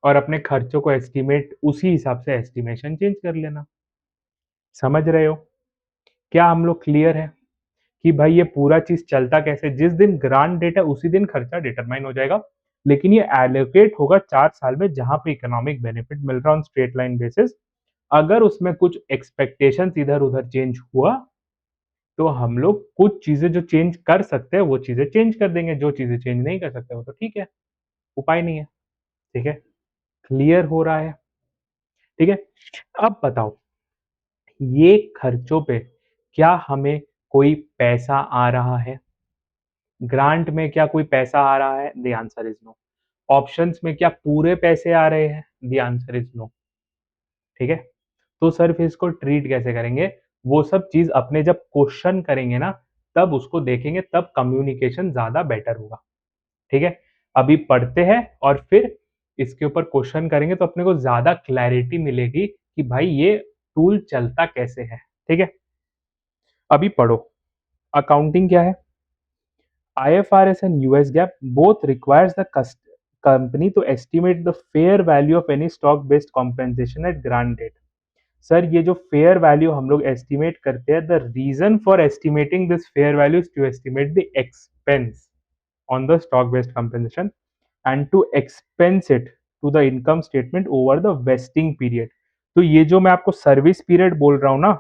और अपने खर्चों को एस्टिमेट उसी हिसाब से एस्टिमेशन चेंज कर लेना। समझ रहे हो? क्या हम लोग क्लियर है कि भाई ये पूरा चीज चलता कैसे? जिस दिन ग्रांट डेट है उसी दिन खर्चा डिटरमाइन हो जाएगा, लेकिन ये एलोकेट होगा 4 साल में जहां पे इकोनॉमिक बेनिफिट मिल रहा है ऑन स्ट्रेट लाइन बेसिस। अगर उसमें कुछ एक्सपेक्टेशंस इधर उधर चेंज हुआ, तो हम लोग कुछ चीजें जो चेंज कर सकते हैं वो चीजें चेंज कर देंगे, जो चीजें चेंज नहीं कर सकते वो तो ठीक है, उपाय नहीं है। ठीक है? क्लियर हो रहा है? ठीक है? अब बताओ, ये खर्चों पे क्या हमें कोई पैसा आ रहा है? ग्रांट में क्या कोई पैसा आ रहा है? The answer is no. Options में क्या पूरे पैसे आ रहे हैं? The answer is no. ठीक है? तो सर फिर इसको ट्रीट कैसे करेंगे? वो सब चीज अपने जब क्वेश्चन करेंगे ना, तब उसको देखेंगे, तब कम्युनिकेशन ज्यादा बेटर होगा। ठीक है? अभी पढ़ते हैं और फिर इसके ऊपर क्वेश्चन करेंगे तो अपने को ज्यादा क्लैरिटी मिलेगी कि भाई ये टूल चलता कैसे है। ठीक है? अभी पढ़ो, अकाउंटिंग क्या है? IFRS and US GAAP both requires the company to estimate the fair value of any stock based compensation at grant date. Sir ये जो फेयर वैल्यू हम लोग एस्टिमेट करते हैं, the reason for estimating this fair value is to estimate the expense on the stock based compensation and to expense it to the income statement over the vesting period. तो ये जो मैं आपको service period बोल रहा हूँ ना,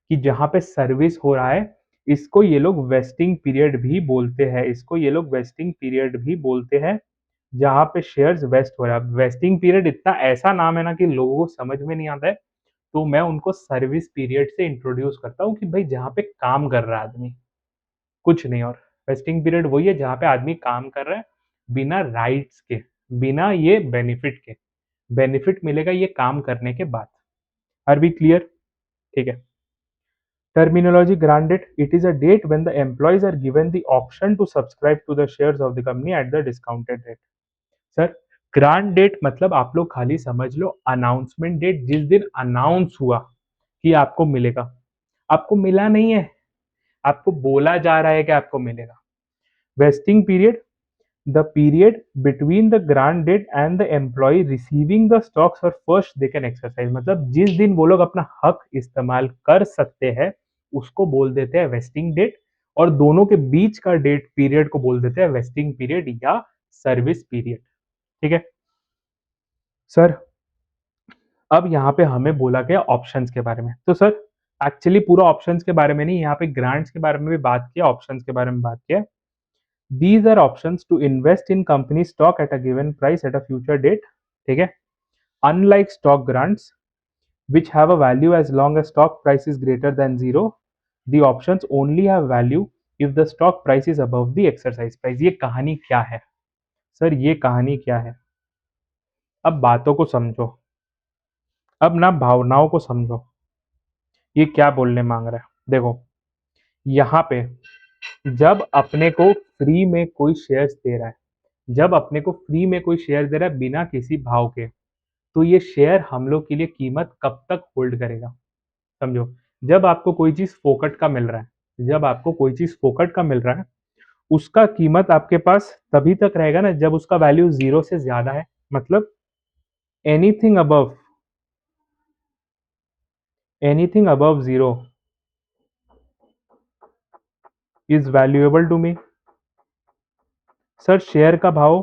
कि जहां पे सर्विस हो रहा है, इसको ये लोग वेस्टिंग पीरियड भी बोलते हैं, इसको ये लोग वेस्टिंग पीरियड भी बोलते हैं, जहां पे शेयर्स वेस्ट हो रहा है। वेस्टिंग पीरियड इतना ऐसा नाम है ना कि लोगों को समझ में नहीं आता है, तो मैं उनको सर्विस पीरियड से इंट्रोड्यूस करता हूँ कि भाई जहाँ पे काम कर रहा है आदमी, कुछ नहीं। और वेस्टिंग पीरियड वही है जहाँ पे आदमी काम कर रहा है बिना राइट्स के, बिना ये बेनिफिट के। बेनिफिट मिलेगा ये काम करने के बाद। Are we clear? ठीक है। Terminology grant date, it is a date when the employees are given the option to subscribe to the shares of the company at the discounted rate. Sir grant date मतलब आप लोग खाली समझ लो announcement date, जिस दिन announce हुआ कि आपको मिलेगा। आपको मिला नहीं है, आपको बोला जा रहा है कि आपको मिलेगा। Vesting period, the period between the grant date and the employee receiving the stocks or first they can exercise, मतलब जिस दिन वो लोग अपना हक इस्तेमाल कर सकते हैं उसको बोल देते हैं वेस्टिंग डेट, और दोनों के बीच का डेट पीरियड को बोल देते हैं वेस्टिंग पीरियड या सर्विस पीरियड। ठीक है सर। अब यहाँ पे हमें बोला गया ऑप्शंस के बारे में, तो सर एक्चुअली पूरा ऑप्शंस के बारे में नहीं, यहाँ पे ग्रांट्स के बारे में भी बात किया, ऑप्शंस के बारे में बात किया। These are options to invest in company stock at a given price at a future date. ठीक है। Unlike stock grants, which have a value as long as stock price is greater than zero, the options only have value if the stock price is above the exercise price। ये कहानी क्या है sir? ये कहानी क्या है? अब बातों को समझो, अब ना भावनाओं को समझो, ये क्या बोलने मांग रहा है। देखो यहाँ पे जब अपने को फ्री में कोई शेयर्स दे रहा है, जब अपने को फ्री में कोई शेयर दे रहा है बिना किसी भाव के, तो ये शेयर हम लोग के लिए कीमत कब तक होल्ड करेगा? समझो, जब आपको कोई चीज फोकट का मिल रहा है, जब आपको कोई चीज फोकट का मिल रहा है, उसका कीमत आपके पास तभी तक रहेगा ना जब उसका वैल्यू जीरो से ज्यादा है। मतलब anything above, anything above zero is valuable to me. Sir share का भाव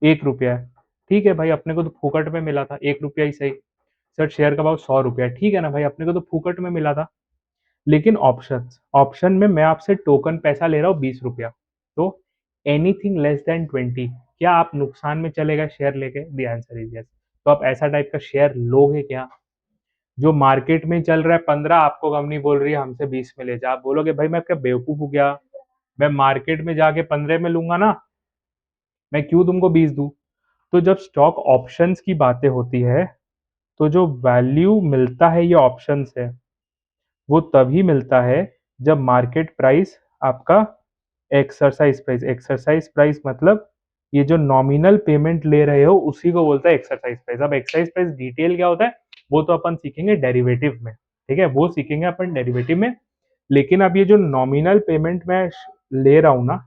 1 रुपया है, ठीक है भाई, अपने को तो फुकट में मिला था, 1 रुपया ही सही। सर शेयर का भाव 100 रुपया, ठीक है ना भाई, अपने को तो फुकट में मिला था। लेकिन ऑप्शन, ऑप्शन में मैं आपसे टोकन पैसा ले रहा हूँ 20 रुपया, तो एनीथिंग लेस देन 20, क्या आप नुकसान में चलेगा शेयर लेके? The answer is yes. तो आप ऐसा टाइप का शेयर लोगे क्या? जो मार्केट में चल रहा है 15, आपको कंपनी बोल रही है हमसे 20 में ले जा, आप बोलोगे भाई मैं क्या बेवकूफ हूँ क्या, मैं मार्केट में जाके 15 में लूंगा ना, मैं क्यों तुमको 20 दूं? तो जब स्टॉक ऑप्शंस की बातें होती है, तो जो वैल्यू मिलता है ये ऑप्शन से, वो तभी मिलता है जब मार्केट प्राइस आपका एक्सरसाइज प्राइस, एक्सरसाइज प्राइस मतलब ये जो नॉमिनल पेमेंट ले रहे हो उसी को बोलता है एक्सरसाइज प्राइस। अब एक्सरसाइज प्राइस डिटेल क्या होता है वो तो अपन सीखेंगे डेरिवेटिव में, ठीक है, वो सीखेंगे अपन डेरिवेटिव में। लेकिन अब ये जो नॉमिनल पेमेंट मैं ले रहा हूँ ना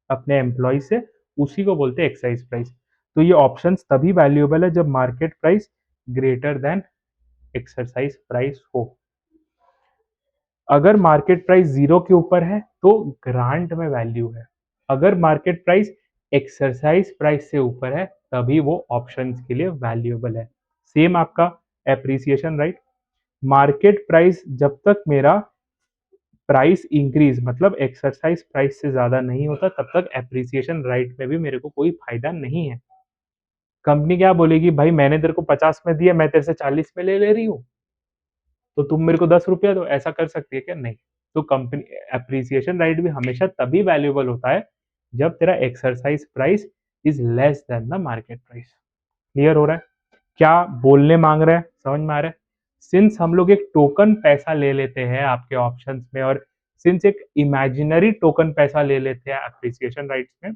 अपने एम्प्लॉय से, उसी को बोलते हैं एक्सरसाइज प्राइस। तो ये ऑप्शंस तभी वैल्यूएबल है जब market price greater than exercise price हो। अगर मार्केट प्राइस जीरो के ऊपर है तो ग्रांट में वैल्यू है, अगर मार्केट प्राइस एक्सरसाइज प्राइस से ऊपर है तभी वो ऑप्शंस के लिए वैल्यूएबल है। सेम आपका एप्रिसिएशन राइट, मार्केट प्राइस जब तक मेरा प्राइस इंक्रीज मतलब एक्सरसाइज प्राइस से ज्यादा नहीं होता तब तक एप्रिसिएशन राइट में भी मेरे को कोई फायदा नहीं है। कंपनी क्या बोलेगी, भाई मैंने तेरे को 50 में दिया, मैं तेरे से 40 में ले ले रही हूँ, तो तुम मेरे को 10 रुपया दो, ऐसा कर सकती है क्या? नहीं। तो कंपनी एप्रिसिएशन राइट भी हमेशा तभी वैल्यूएबल होता है जब तेरा exercise price is less than the market price. Clear हो रहा है क्या बोलने मांग रहा है? समझ में आ रहा है? सिंस हम लोग एक टोकन पैसा ले लेते हैं आपके ऑप्शंस में, और सिंस एक इमेजिनरी टोकन पैसा ले लेते हैं एप्रिसिएशन राइट्स में,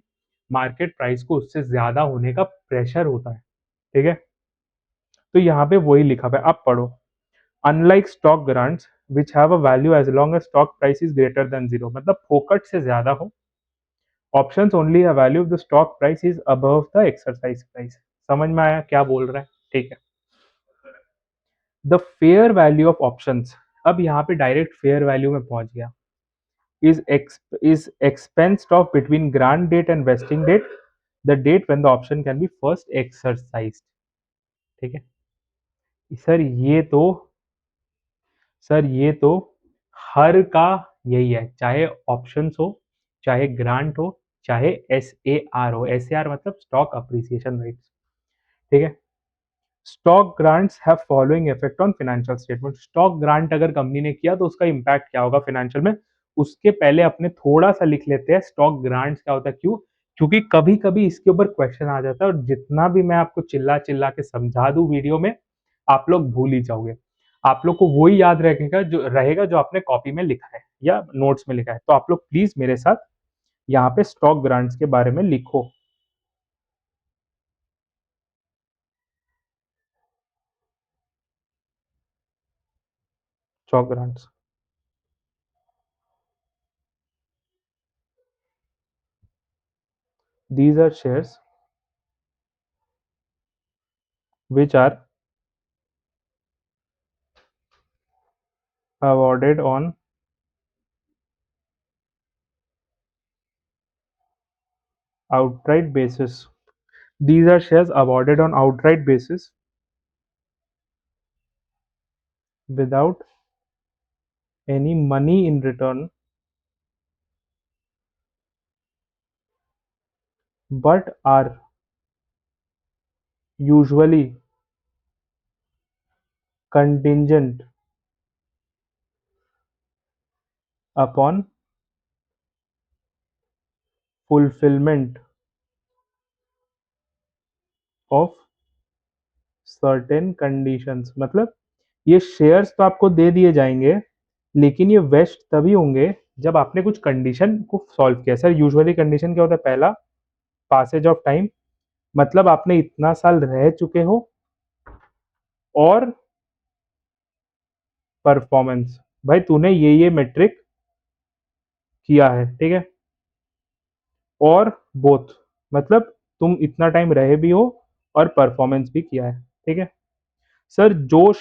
मार्केट प्राइस को उससे ज्यादा होने का प्रेशर होता है। ठीक है, तो यहाँ पे वही लिखा हुआ है, आप पढ़ो। Unlike stock grants which have a value as long as stock price is greater than zero, मतलब फोकट से ज्यादा हो। Options only have value if the stock price is above the exercise price. समझ में आया क्या बोल रहा है? ठीक है। The fair value of options, अब यहाँ पे डायरेक्ट फेयर वैल्यू में पहुंच गया, is expensed off between grant date and vesting date, the date when the option can be first exercised। ठीक है सर, ये तो हर का यही है, चाहे ऑप्शंस हो, चाहे ग्रांट हो, चाहे एस ए आर हो। एस ए आर मतलब स्टॉक अप्रिसिएशन राइट्स। ठीक है, stock grants have following effect on financial statement. Stock grant अगर कंपनी ने किया तो उसका इम्पैक्ट क्या होगा फाइनेंशियल में, उसके पहले अपने थोड़ा सा लिख लेते हैं स्टॉक ग्रांट्स क्या होता है। क्यों? क्योंकि कभी कभी इसके ऊपर क्वेश्चन आ जाता है, और जितना भी मैं आपको चिल्ला चिल्ला के समझा दूं वीडियो में, आप लोग भूल ही जाओगे। आप लोग को वही याद रहेगा जो आपने कॉपी में लिखा है या नोट्स में लिखा है। तो आप लोग प्लीज मेरे साथ यहाँ पे स्टॉक ग्रांट्स के बारे में लिखो। Stock grants, these are shares which are awarded on outright basis। These are shares awarded on outright basis without any money in return, but are usually contingent upon fulfillment of certain conditions। मतलब ये shares तो आपको दे दिए जाएंगे, लेकिन ये waste तभी होंगे जब आपने कुछ कंडीशन को सॉल्व किया। सर यूजुअली कंडीशन क्या होता है? पहला, पासेज ऑफ टाइम, मतलब आपने इतना साल रह चुके हो, और परफॉर्मेंस, भाई तूने ये मेट्रिक किया है। ठीक है, और बोथ, मतलब तुम इतना टाइम रहे भी हो और परफॉर्मेंस भी किया है। ठीक है सर, जो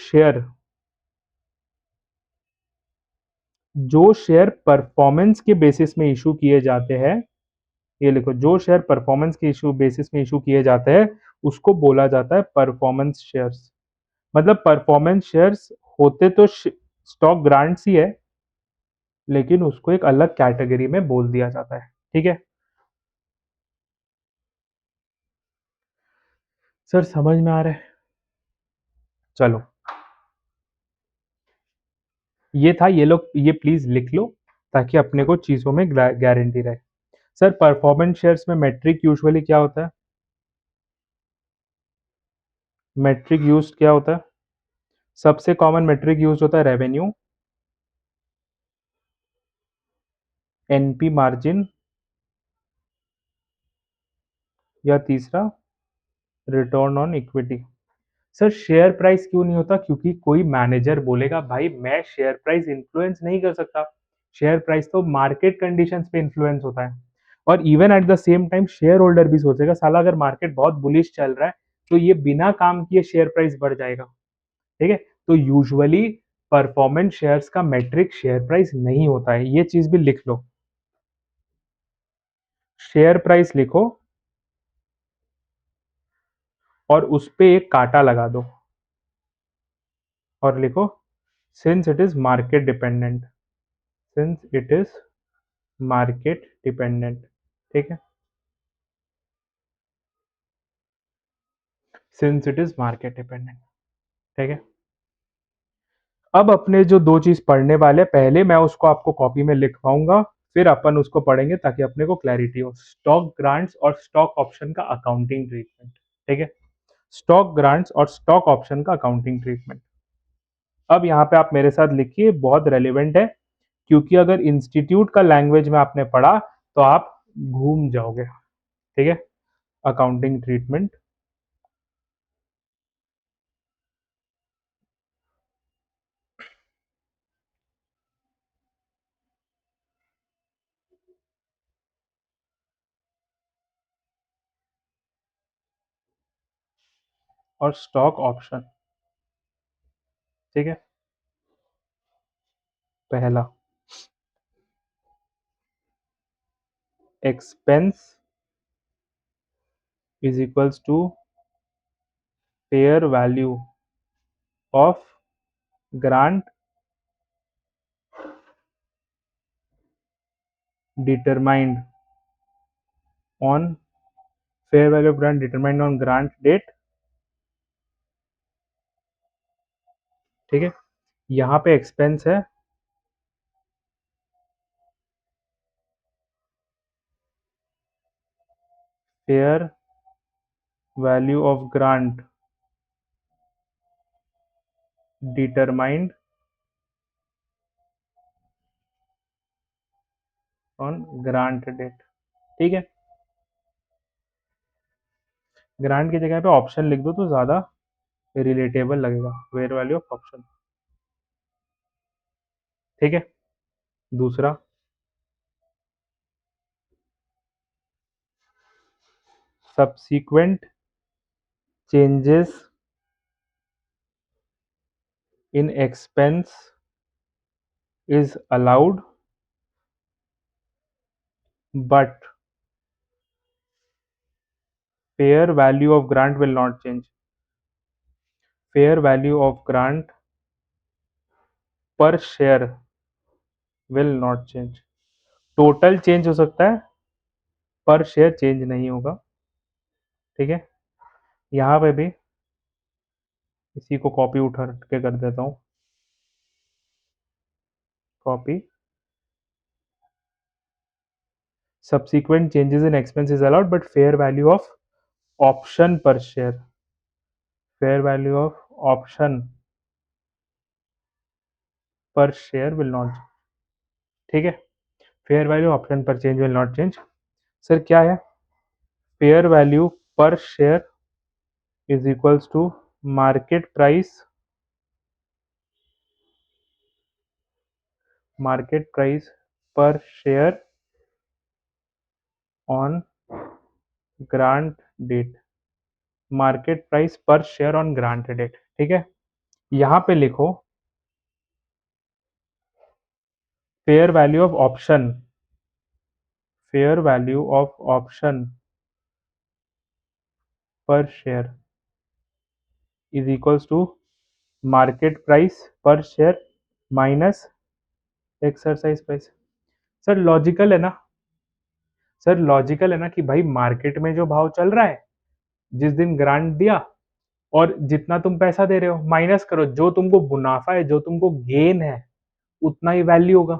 शेयर परफॉर्मेंस के बेसिस में इशू किए जाते हैं, ये लिखो, जो शेयर परफॉर्मेंस के इशू बेसिस में इशू किए जाते हैं उसको बोला जाता है परफॉर्मेंस शेयर्स। मतलब परफॉर्मेंस शेयर्स होते तो स्टॉक ग्रांट्स ही है, लेकिन उसको एक अलग कैटेगरी में बोल दिया जाता है। ठीक है सर, समझ में आ रहा है? चलो, ये था, ये लोग ये प्लीज लिख लो ताकि अपने को चीजों में गारंटी रहे। सर परफॉर्मेंस शेयर्स में मेट्रिक यूजुअली क्या होता है? मेट्रिक यूज क्या होता है? सबसे कॉमन मेट्रिक यूज होता है रेवेन्यू, एनपी मार्जिन, या तीसरा return on equity. Sir share price क्यों नहीं होता? क्योंकि कोई मैनेजर बोलेगा भाई मैं शेयर प्राइस इन्फ्लुएंस नहीं कर सकता, शेयर प्राइस तो मार्केट कंडीशंस पे इन्फ्लुएंस होता है। और even at the same time share holder भी सोचेगा साला अगर मार्केट बहुत बुलिश चल रहा है तो ये बिना काम किए शेयर प्राइस बढ़ जाएगा। ठीक है, तो यूजुअली परफॉर्मेंस शेयर्स का मेट्रिक शेयर प्राइस नहीं होता है, ये चीज भी लिख लो। शेयर प्राइस लिखो और उस पे एक कांटा लगा दो और लिखो since it is market dependent, since it is market dependent. ठीक है, since it is market dependent. ठीक है, अब अपने जो दो चीज पढ़ने वाले, पहले मैं उसको आपको कॉपी में लिखवाऊंगा, फिर अपन उसको पढ़ेंगे ताकि अपने को क्लैरिटी हो। स्टॉक ग्रांट्स और स्टॉक ऑप्शन का अकाउंटिंग ट्रीटमेंट। ठीक है, स्टॉक ग्रांट्स और स्टॉक ऑप्शन का अकाउंटिंग ट्रीटमेंट। अब यहाँ पे आप मेरे साथ लिखिए, बहुत रेलिवेंट है, क्योंकि अगर इंस्टीट्यूट का लैंग्वेज में आपने पढ़ा तो आप घूम जाओगे। ठीक है, अकाउंटिंग ट्रीटमेंट और स्टॉक ऑप्शन। ठीक है, पहला expense is equals to fair value of grant determined on fair value of grant determined on grant date. ठीक है, यहाँ पे एक्सपेंस है fair value of grant determined on grant date. ठीक है, ग्रांट की जगह पे ऑप्शन लिख दो तो ज्यादा रिलेटेबल लगेगा, फेयर वैल्यू ऑफ ऑप्शन। ठीक है, दूसरा subsequent changes in expense is allowed but fair value of grant will not change। fair value of grant per share will not change। Total change हो सकता है, पर शेयर चेंज नहीं होगा। ठीक है, यहाँ पे भी इसी को कॉपी उठा के कर देता हूँ, copy. subsequent changes in expense is allowed but fair value of option per share, fair value of option per share will not। ठीक है, फेयर वैल्यू ऑप्शन पर change will not change. Sir क्या है, fair value per share is equals to market price, market price per share on grant date, market price per share on grant date. ठीक है, यहाँ पे लिखो fair value of option, fair value of option per share is equals to market price per share minus exercise price. Sir logical है ना, sir logical है ना कि भाई मार्केट में जो भाव चल रहा है, जिस दिन ग्रांट दिया और जितना तुम पैसा दे रहे हो माइनस करो, जो तुमको मुनाफा है, जो तुमको गेन है, उतना ही वैल्यू होगा।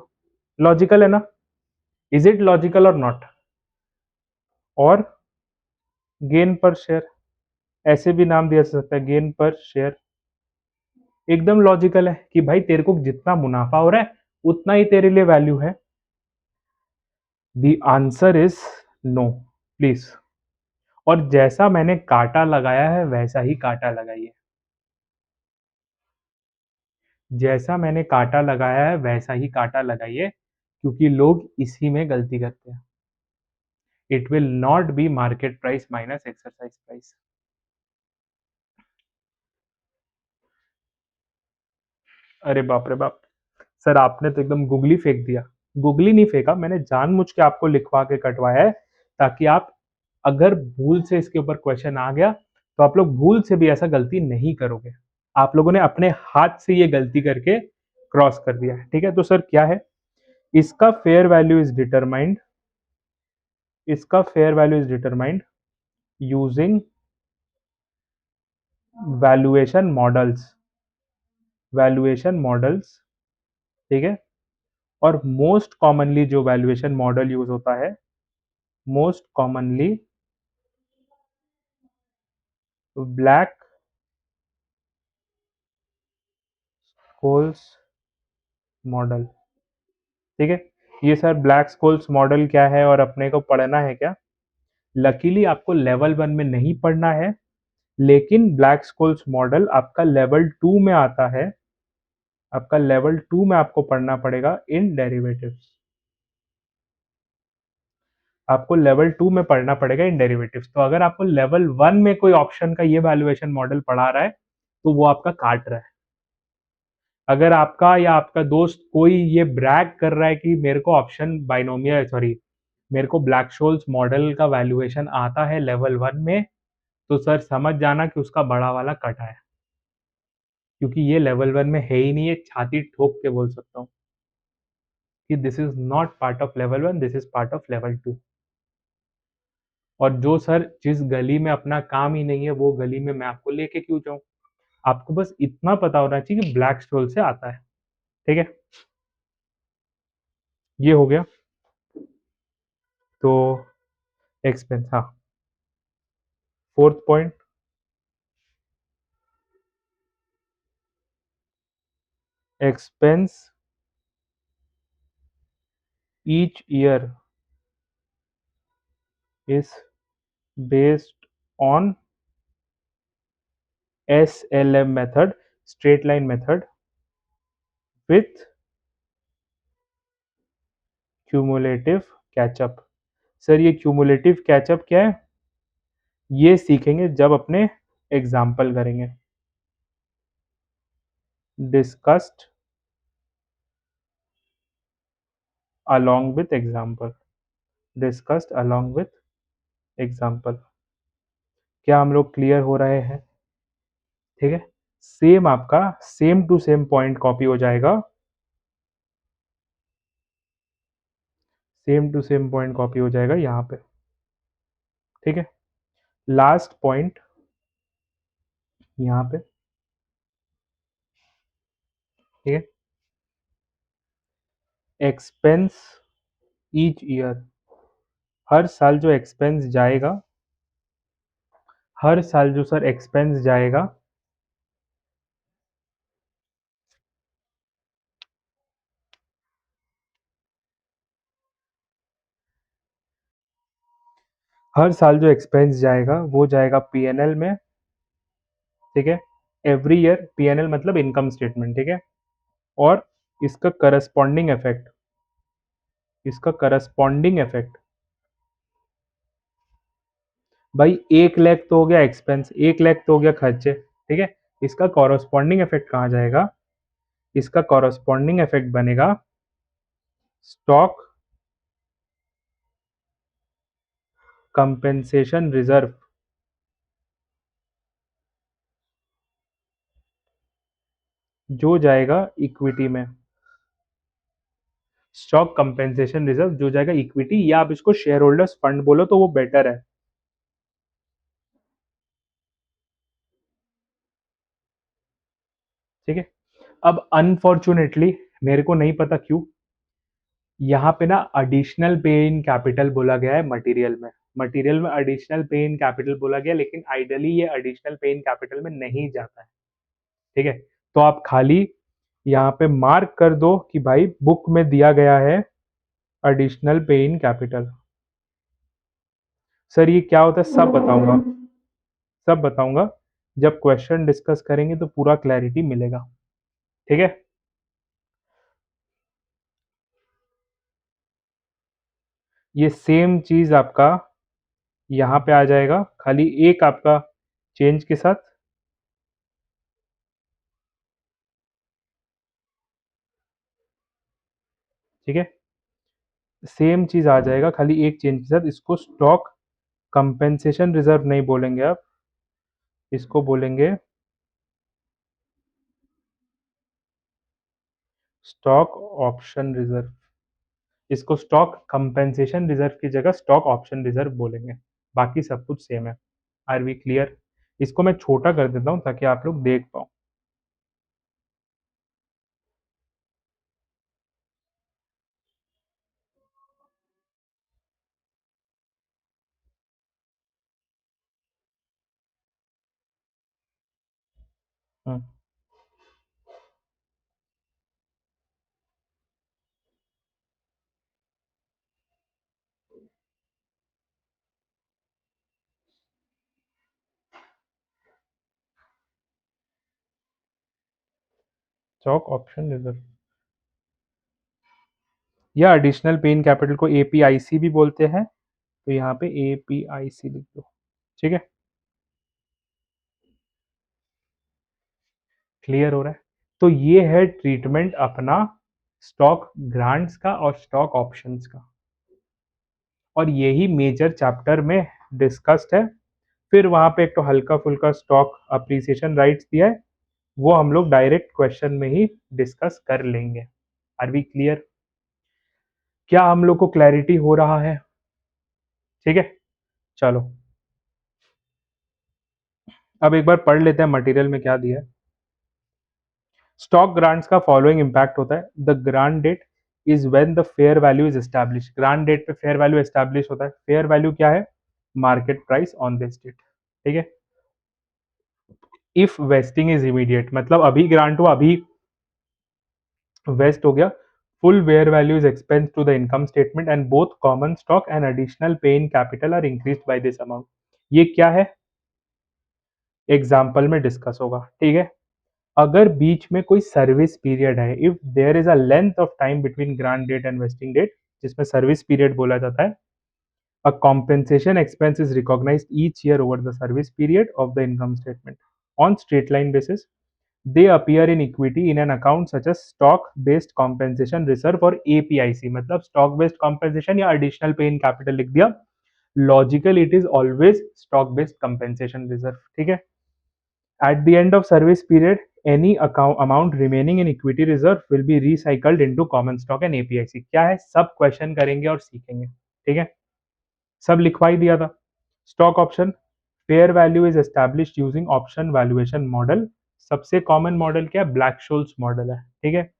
लॉजिकल है ना, इज इट लॉजिकल और नॉट। और गेन पर शेयर ऐसे भी नाम दिया जा सकता है, गेन पर शेयर। एकदम लॉजिकल है कि भाई तेरे को जितना मुनाफा हो रहा है उतना ही तेरे लिए वैल्यू है। The answer is no please. और जैसा मैंने काटा लगाया है वैसा ही काटा लगाइए, जैसा मैंने काटा लगाया है वैसा ही काटा लगाइए, क्योंकि लोग इसी में गलती करते हैं। It will not be market price minus exercise price. अरे बाप रे बाप, सर आपने तो एकदम गूगली फेंक दिया। गूगली नहीं फेंका, मैंने जानबूझ के आपको लिखवा के कटवाया है, ताकि आप अगर भूल से इसके ऊपर क्वेश्चन आ गया तो आप लोग भूल से भी ऐसा गलती नहीं करोगे। आप लोगों ने अपने हाथ से ये गलती करके क्रॉस कर दिया है। ठीक है, तो सर क्या है, इसका फेयर वैल्यू इज डिटरमाइंड, इसका fair value is determined using valuation models, valuation models. ठीक है, और मोस्ट कॉमनली जो वैल्यूएशन मॉडल यूज होता है, most commonly Black Scholes model. ठीक है, ये सर ब्लैक स्कोल्स मॉडल क्या है और अपने को पढ़ना है क्या। लकीली आपको लेवल 1 में नहीं पढ़ना है, लेकिन ब्लैक स्कोल्स मॉडल आपका लेवल 2 में आता है, आपका लेवल 2 में आपको पढ़ना पड़ेगा इन डेरिवेटिव्स। आपको लेवल 2 में पढ़ना पड़ेगा इन डेरिवेटिव्स। तो अगर आपको लेवल 1 में कोई ऑप्शन का ये वैल्यूएशन मॉडल पढ़ा रहा है तो वो आपका काट रहा है। अगर आपका या आपका दोस्त कोई ये ब्रैग कर रहा है कि मेरे को ऑप्शन बाइनोमियल सॉरी मेरे को ब्लैक शोल्स मॉडल का वैल्यूएशन आता है लेवल 1 में, तो सर समझ जाना कि उसका बड़ा वाला कटा है, क्योंकि ये लेवल 1 में है ही नहीं। है छाती ठोक के बोल सकता हूँ कि this is not part of level 1, this is part of level 2। और जो सर जिस गली में अपना काम ही नहीं है वो गली में मैं आपको लेके क्यों जाऊं। आपको बस इतना पता होना चाहिए कि ब्लैक स्टोल से आता है। ठीक है, ये हो गया। तो एक्सपेंस, हाँ, fourth point, expense each year is based on SLM method, straight line method with cumulative catch-up। Sir ये cumulative catch-up क्या है, ये सीखेंगे जब अपने एग्जाम्पल करेंगे। Discussed along with example, discussed along with example। क्या हम लोग क्लियर हो रहे हैं? ठीक है, सेम आपका same to same point copy हो जाएगा, same to same point copy हो जाएगा यहाँ पे। ठीक है, लास्ट पॉइंट यहाँ पे। ठीक है, एक्सपेंस ईच ईयर, हर साल जो एक्सपेंस जाएगा, हर साल जो सर एक्सपेंस जाएगा, हर साल जो एक्सपेंस जाएगा वो जाएगा पीएनएल में। ठीक है, एवरी ईयर, पीएनएल मतलब इनकम स्टेटमेंट। ठीक है, और इसका करस्पॉन्डिंग इफेक्ट, इसका करस्पॉन्डिंग इफेक्ट भाई 1 लाख तो हो गया एक्सपेंस, 1 लाख तो हो गया खर्चे। ठीक है, इसका कॉरस्पॉन्डिंग इफेक्ट कहाँ जाएगा, इसका कॉरस्पॉन्डिंग इफेक्ट बनेगा स्टॉक कंपेंसेशन रिजर्व, जो जाएगा इक्विटी में। स्टॉक कंपेंसेशन रिजर्व जो जाएगा इक्विटी, या आप इसको शेयर होल्डर्स फंड बोलो तो वो बेटर है। ठीक है, अब अनफॉर्चुनेटली मेरे को नहीं पता क्यों यहाँ पे ना एडिशनल पे इन कैपिटल बोला गया है मटेरियल में। मटेरियल में एडिशनल पे इन कैपिटल बोला गया, लेकिन आइडियली ये एडिशनल पे इन कैपिटल में नहीं जाता है। ठीक है, तो आप खाली यहाँ पे मार्क कर दो कि भाई बुक में दिया गया है एडिशनल पे इन कैपिटल। सर ये क्या होता है सब बताऊंगा, सब बताऊंगा, जब क्वेश्चन डिस्कस करेंगे तो पूरा क्लैरिटी मिलेगा। ठीक है, ये सेम चीज आपका यहाँ पे आ जाएगा, खाली एक आपका चेंज के साथ। ठीक है, सेम चीज आ जाएगा, खाली एक चेंज के साथ। इसको स्टॉक कंपेंसेशन रिजर्व नहीं बोलेंगे आप, इसको बोलेंगे स्टॉक ऑप्शन रिजर्व। इसको स्टॉक कंपेंसेशन रिजर्व की जगह स्टॉक ऑप्शन रिजर्व बोलेंगे। बाकी सब कुछ सेम है। Are we clear? इसको मैं छोटा कर देता हूँ ताकि आप लोग देख पाओ। स्टॉक ऑप्शन रिजर्व या एडिशनल पेन कैपिटल को एपीआईसी भी बोलते हैं, तो यहाँ पे एपीआईसी लिख दो। ठीक है, क्लियर हो रहा है? तो ये है ट्रीटमेंट अपना स्टॉक ग्रांट्स का और स्टॉक ऑप्शंस का, और यही मेजर चैप्टर में डिस्कस्ड है। फिर वहां पे एक तो हल्का फुल्का स्टॉक अप्रिसिएशन राइट्स दिया है, वो हम लोग डायरेक्ट क्वेश्चन में ही डिस्कस कर लेंगे। Are we clear? क्या हम लोग को क्लैरिटी हो रहा है? ठीक है, चलो अब एक बार पढ़ लेते हैं मटेरियल में क्या दिया है। स्टॉक ग्रांट्स का फॉलोइंग इंपैक्ट होता है। The grant date is when the fair value is establish. Grant date पे फेयर वैल्यू एस्टैब्लिश होता है। फेयर वैल्यू क्या है? Market price on this date. ठीक है। इफ वेस्टिंग इज इमीडिएट, मतलब अभी ग्रांट हुआ, अभी वेस्ट हो गया, full fair value is expense to the income statement and both common stock and additional pay in capital are increased by this amount। ये क्या है? एग्जाम्पल में डिस्कस होगा। ठीक है। अगर बीच में कोई सर्विस पीरियड है, if there is a length of time between grant date and vesting date, जिसमें सर्विस पीरियड बोला जाता है, अ compensation expense is recognized each year over the service period of the income statement on straight line basis। they appear in equity in an account such as stock based compensation reserve और APIC, मतलब stock based compensation या additional pay in capital लिख दिया। Logical it is always stock based compensation reserve. ठीक है। At the end of service period any amount remaining in equity reserve will be recycled into common stock and APIC। क्या है? सब question करेंगे और सीखेंगे। ठीक है, सब लिखवाई दिया था। Stock option, fair value is established using option valuation model. सबसे कॉमन मॉडल क्या है? ब्लैक शोल्स मॉडल है। ठीक है।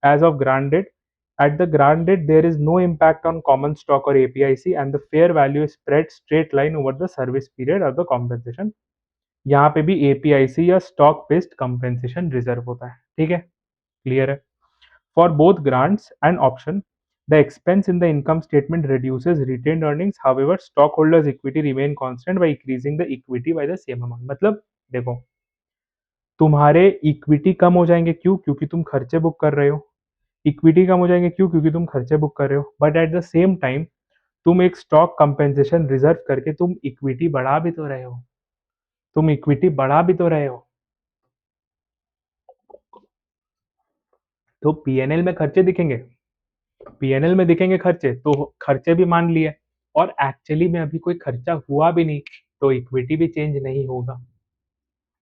As of grant date, at the grant date there is no impact on common stock or APIC and the fair value is spread straight line over the service period of the compensation। यहाँ पे भी APIC या stock based compensation reserve होता है। ठीक है, clear है? For both grants and option, the expense in the income statement reduces retained earnings, however stockholders equity remain constant by increasing the equity by the same amount। मतलब देखो, तुम्हारे equity कम हो जाएंगे, क्यों? क्योंकि तुम खर्चे बुक कर रहे हो। इक्विटी कम हो जाएंगे, क्यों? क्योंकि तुम खर्चे बुक कर रहे हो। But at the same time तुम एक स्टॉक कंपेंसेशन रिजर्व करके तुम इक्विटी बढ़ा भी तो रहे हो। तुम इक्विटी बढ़ा भी तो रहे हो। तो पीएनएल में खर्चे दिखेंगे, पीएनएल में दिखेंगे खर्चे, तो खर्चे भी मान लिए, और एक्चुअली में अभी कोई खर्चा हुआ भी नहीं, तो इक्विटी भी चेंज नहीं होगा।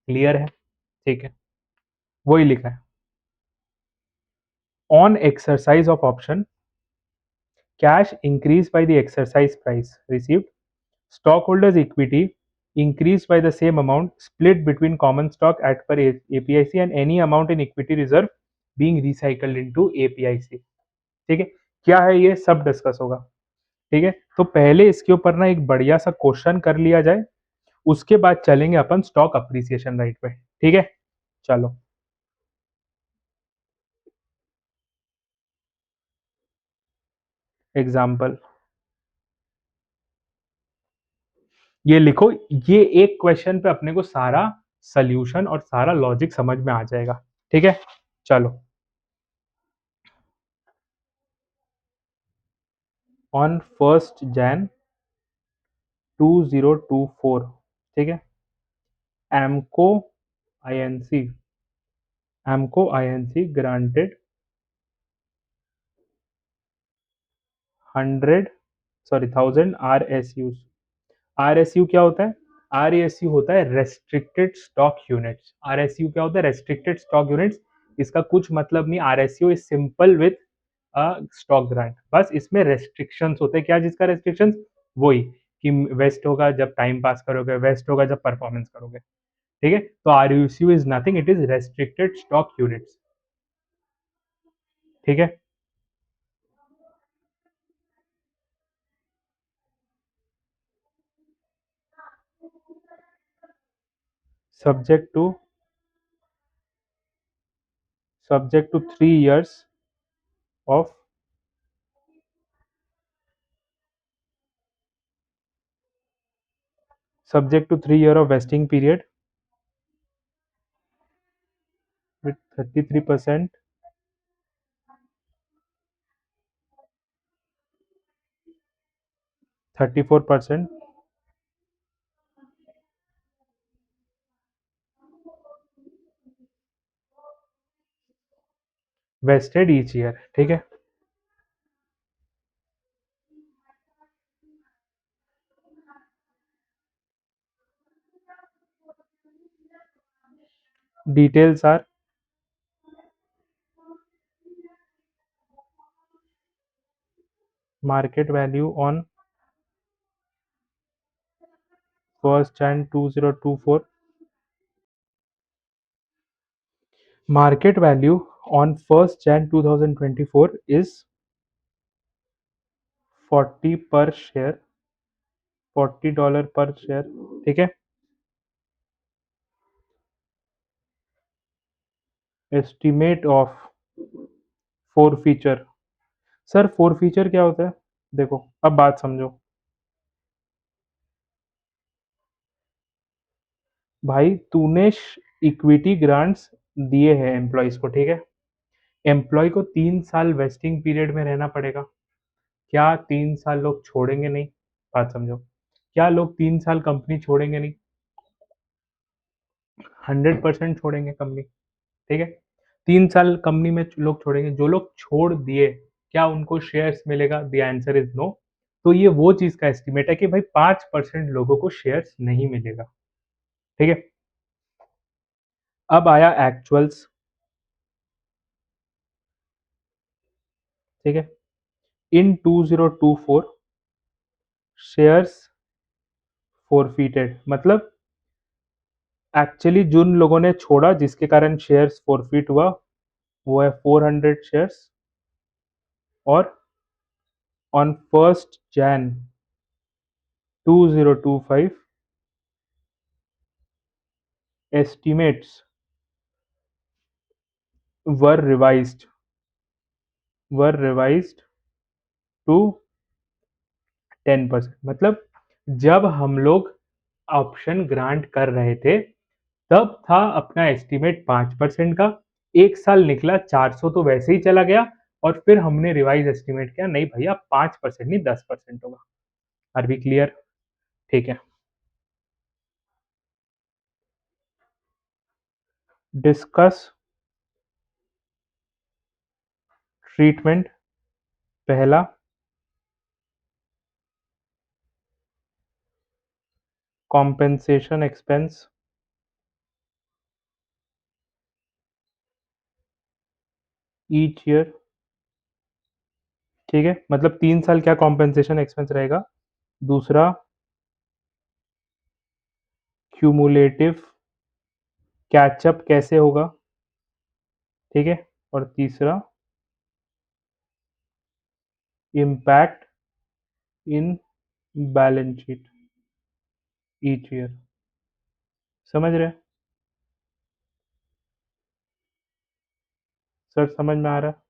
क्लियर है? ठीक है, वही लिखा है। On exercise of option, cash increased by the exercise price received, stockholders equity increased by the same amount split between common stock at per APIC and any amount in equity reserve being recycled into APIC। ठीक है, क्या है ये सब discuss होगा। ठीक है, तो पहले इसके ऊपर ना एक बढ़िया सा क्वेश्चन कर लिया जाए, उसके बाद चलेंगे अपन स्टॉक अप्रिसिएशन राइट पे। ठीक है, चलो एग्जाम्पल ये लिखो। ये एक क्वेश्चन पे अपने को सारा सॉल्यूशन और सारा लॉजिक समझ में आ जाएगा। ठीक है, चलो। ऑन 1 Jan 2024, ठीक है, एमको INC, एमको INC granted 1000 RSUs। RSU क्या होता है? RSU होता है रेस्ट्रिक्टेड स्टॉक यूनिट्स। RSU क्या होता है? Restricted stock units. इसका कुछ मतलब नहीं, RSU is simple with stock grant, बस इसमें रेस्ट्रिक्शंस होते हैं। क्या जिसका रेस्ट्रिक्शंस? वही कि वेस्ट होगा जब टाइम पास करोगे, वेस्ट होगा जब परफॉर्मेंस करोगे। ठीक है, तो RSU is nothing, it is restricted stock units. ठीक है, subject to, subject to 3 years of, subject to 3 year of vesting period with 33%, 34%, vested each year, ठीक है। Details are market value on 1st Jan 2024, market value on 1st Jan 2024 is 40 पर share, $40 पर share, ठीक है। Estimate of four feature. Sir four feature क्या होता है? देखो अब बात समझो भाई, तूने इक्विटी ग्रांट्स दिए हैं एम्प्लॉयज को, ठीक है। एम्प्लॉय को 3 साल वेस्टिंग पीरियड में रहना पड़ेगा। क्या 3 साल लोग छोड़ेंगे नहीं? बात समझो, क्या लोग 3 साल कंपनी छोड़ेंगे नहीं? 100% छोड़ेंगे कंपनी, ठीक है। 3 साल कंपनी में लोग छोड़ेंगे, जो लोग छोड़ दिए क्या उनको शेयर्स मिलेगा? The answer is no. तो ये वो चीज का एस्टिमेट है कि भाई 5% लोगों को शेयर्स नहीं मिलेगा, ठीक है। अब आया एक्चुअल्स, ठीक है। इन 2024 शेयर्स फोरफीटेड, मतलब एक्चुअली जिन लोगों ने छोड़ा जिसके कारण शेयर्स फोरफीट हुआ वो है 400 शेयर्स। और on 1st Jan 2025 estimates were revised to 10%। मतलब जब हम लोग ऑप्शन ग्रांट कर रहे थे तब था अपना एस्टिमेट 5% का। एक साल निकला 400 तो वैसे ही चला गया, और फिर हमने रिवाइज एस्टिमेट किया, नहीं भैया 5% नहीं 10% होगा। Are be clear? ठीक है। Discuss treatment. पहला, कॉम्पेंसेशन एक्सपेंस ईच ईयर, ठीक है। मतलब 3 साल क्या कॉम्पेंसेशन एक्सपेंस रहेगा। दूसरा, क्यूमुलेटिव कैचअप कैसे होगा, ठीक है। और तीसरा, impact in balance sheet each year. समझ रहे? सर समझ में आ रहा है?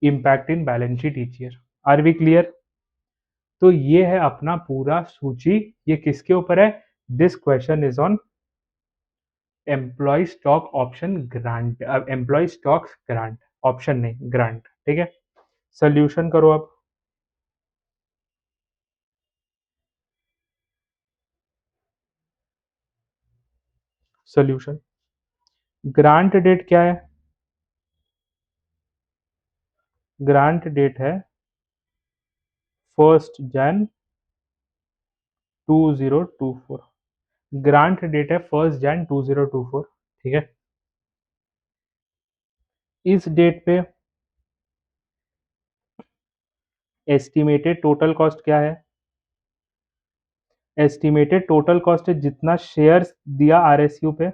Impact in balance sheet each year. Are we clear? तो ये है अपना पूरा सूची। ये किसके ऊपर है? This question is on employ stock option grant, employ stock grant, option नहीं ग्रांट, ठीक है। सोल्यूशन करो अब। सोल्यूशन, ग्रांट डेट क्या है? ग्रांट डेट है 1st Jan 2024। ग्रांट डेट है 1st Jan 2024, ठीक है। इस डेट पे एस्टिमेटेड टोटल कॉस्ट क्या है? एस्टिमेटेड टोटल कॉस्ट है जितना शेयर्स दिया आरएसयू पे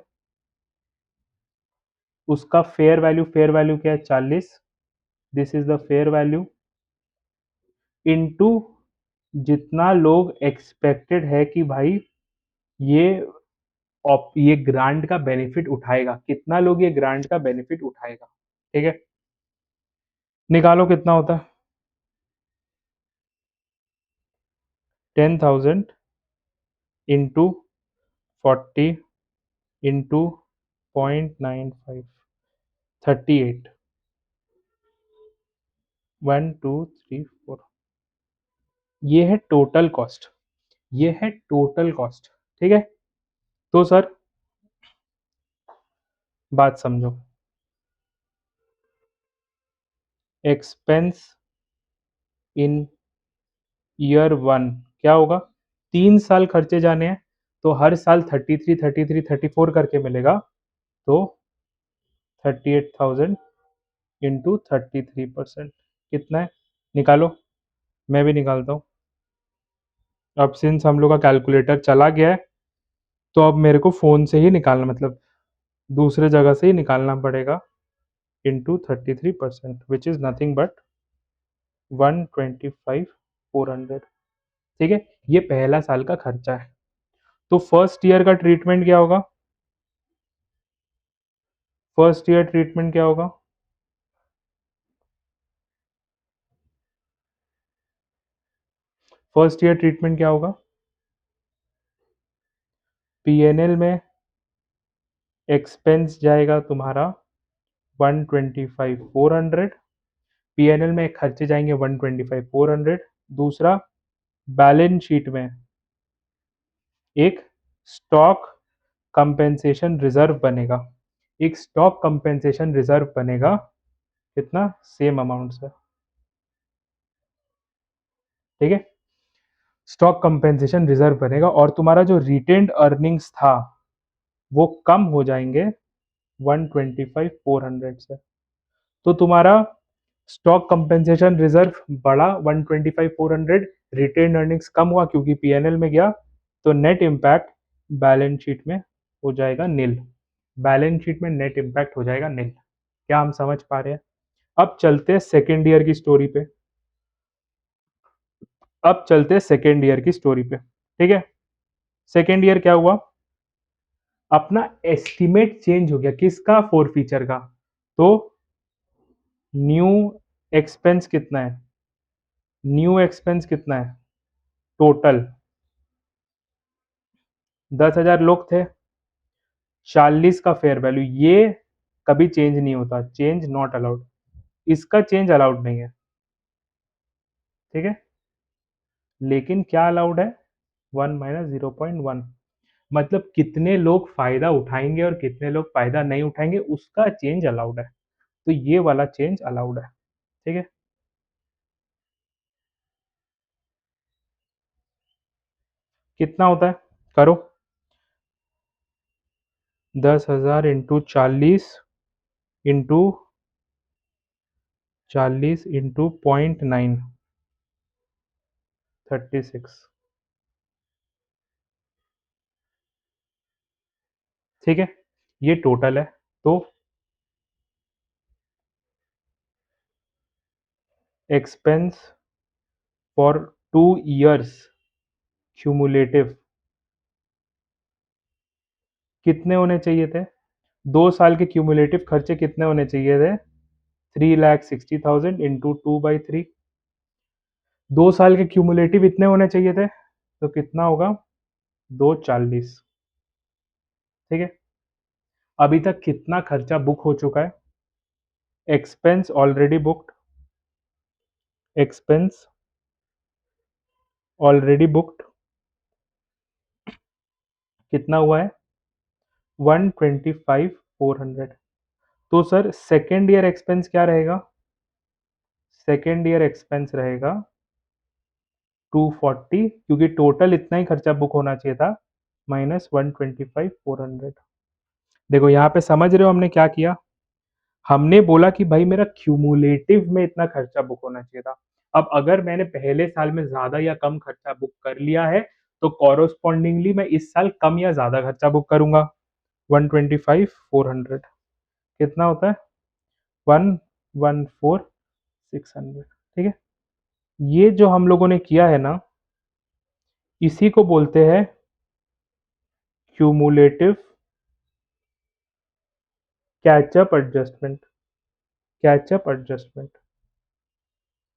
उसका फेयर वैल्यू। फेयर वैल्यू क्या है? 40। This is the fair value into जितना लोग एक्सपेक्टेड है कि भाई ये ये ग्रांट का बेनिफिट उठाएगा, कितना लोग ये ग्रांट का बेनिफिट उठाएगा, ठीक है। निकालो कितना होता है। 10,000 इंटू 40 इंटू 0.95, 38, 1 2 3 4। ये है टोटल कॉस्ट, ये है टोटल कॉस्ट, ठीक है। तो सर बात समझो, एक्सपेंस इन ईयर 1 क्या होगा? 3 साल खर्चे जाने हैं, तो हर साल 33, 33, 34 करके मिलेगा, तो 38,000 इंटू 33% कितना है? निकालो, मैं भी निकालता हूँ। अब सिंस हम लोग का कैलकुलेटर चला गया है, तो अब मेरे को फ़ोन से ही निकालना, मतलब दूसरे जगह से ही निकालना पड़ेगा, into 33% which is nothing but 125,400। ठीक है, ये पहला साल का खर्चा है। तो फर्स्ट ईयर का ट्रीटमेंट क्या होगा? फर्स्ट ईयर ट्रीटमेंट क्या होगा? फर्स्ट ईयर ट्रीटमेंट क्या होगा? पीएनएल में एक्सपेंस जाएगा तुम्हारा 125,400, पीएनएल में खर्चे जाएंगे 125,400। दूसरा, बैलेंस शीट में एक स्टॉक कंपेंसेशन रिजर्व बनेगा, एक स्टॉक कंपेंसेशन रिजर्व बनेगा, कितना? सेम अमाउंट से। ठीक है, स्टॉक कंपेंसेशन रिजर्व बनेगा और तुम्हारा जो रिटेन्ड अर्निंग्स था वो कम हो जाएंगे 125,400 से। तो तुम्हारा स्टॉक कंपेंसेशन रिजर्व बढ़ा 125,400, रिटेन्ड अर्निंग्स कम हुआ क्योंकि पीएनएल में गया, तो नेट इम्पैक्ट बैलेंस शीट में हो जाएगा नील। बैलेंस शीट में नेट इम्पैक्ट हो जाएगा नील। क्या हम समझ पा रहे हैं? अब चलते हैं सेकेंड ईयर की स्टोरी पे। अब चलते हैं सेकेंड ईयर की स्टोरी पे। ठीक है, सेकेंड ईयर क्या हुआ? अपना एस्टिमेट चेंज हो गया, किसका? फोर फीचर का। तो न्यू एक्सपेंस कितना है? न्यू एक्सपेंस कितना है टोटल? 10,000 लोग थे, 40 का फेयर वैल्यू, ये कभी चेंज नहीं होता, चेंज नॉट अलाउड, इसका चेंज अलाउड नहीं है। ठीक है, लेकिन क्या अलाउड है? 1 माइनस 0.1, मतलब कितने लोग फायदा उठाएंगे और कितने लोग फायदा नहीं उठाएंगे उसका चेंज अलाउड है। तो ये वाला चेंज अलाउड है। ठीक है, कितना होता है? करो, 10,000 इंटू 40 इंटू 0.9, 36। ठीक है, ये टोटल है। तो एक्सपेंस फॉर 2 years क्यूमुलेटिव कितने होने चाहिए थे? 2 साल के क्यूमुलेटिव खर्चे कितने होने चाहिए थे? 3,60,000 इंटू 2/3। 2 साल के क्यूमुलेटिव इतने होने चाहिए थे, तो कितना होगा? 240। ठीक है, अभी तक कितना खर्चा बुक हो चुका है? Expense already booked, expense already booked कितना हुआ है? 125,400। तो सर सेकेंड ईयर एक्सपेंस क्या रहेगा? सेकेंड ईयर एक्सपेंस रहेगा 240, क्योंकि टोटल इतना ही खर्चा बुक होना चाहिए था, माइनस 125,400। देखो यहाँ पे समझ रहे हो हमने क्या किया? हमने बोला कि भाई मेरा क्यूमुलेटिव में इतना खर्चा बुक होना चाहिए था। अब अगर मैंने पहले साल में ज्यादा या कम खर्चा बुक कर लिया है, तो कॉरोस्पॉन्डिंगली मैं इस साल कम या ज्यादा खर्चा बुक करूंगा। 125,400 कितना होता है? 114,600। ठीक है, ये जो हम लोगों ने किया है ना, इसी को बोलते हैं cumulative catch up adjustment. Catch up adjustment,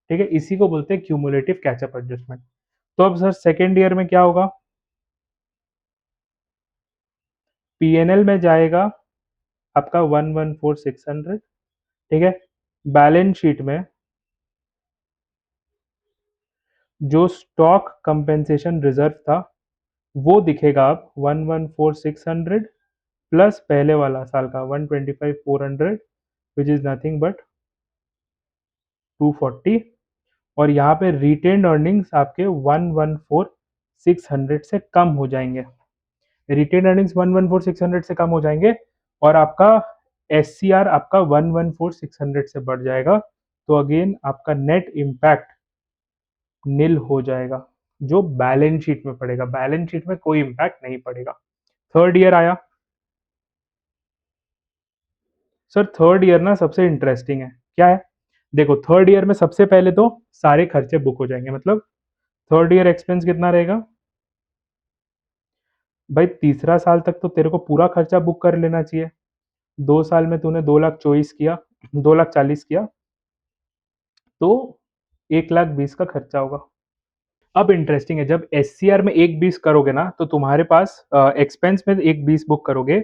ठीक है, इसी को बोलते हैं क्यूमुलेटिव कैचअप एडजस्टमेंट। तो अब सर सेकेंड ईयर में क्या होगा? पीएनएल में जाएगा आपका 114,600। ठीक है, बैलेंस शीट में जो स्टॉक कंपेंसेशन रिजर्व था वो दिखेगा अब 114,600 प्लस पहले वाला साल का 125,400 विच इज नथिंग बट 240 और यहाँ पे रिटेन्ड अर्निंग्स आपके 114,600 से कम हो जाएंगे। रिटेन्ड अर्निंग्स 114,600 से कम हो जाएंगे और आपका एससीआर आपका 114,600 से बढ़ जाएगा। तो अगेन आपका नेट इम्पैक्ट नील हो जाएगा, जो बैलेंस शीट में पड़ेगा। बैलेंस शीट में कोई इम्पैक्ट नहीं पड़ेगा। थर्ड ईयर आया। सर थर्ड ईयर ना सबसे इंटरेस्टिंग है। क्या है? देखो थर्ड ईयर में सबसे पहले तो सारे खर्चे बुक हो जाएंगे। मतलब थर्ड ईयर एक्सपेंस कितना रहेगा भाई? तीसरा साल तक तो तेरे को पूरा खर्चा बुक कर लेना चाहिए। 2 साल में तूने 2,24,000 किया, 2,40,000 किया, तो 1,20,000 का खर्चा होगा। अब इंटरेस्टिंग है, जब एससीआर में 1,20,000 करोगे ना तो तुम्हारे पास एक्सपेंस में 1,20,000 बुक करोगे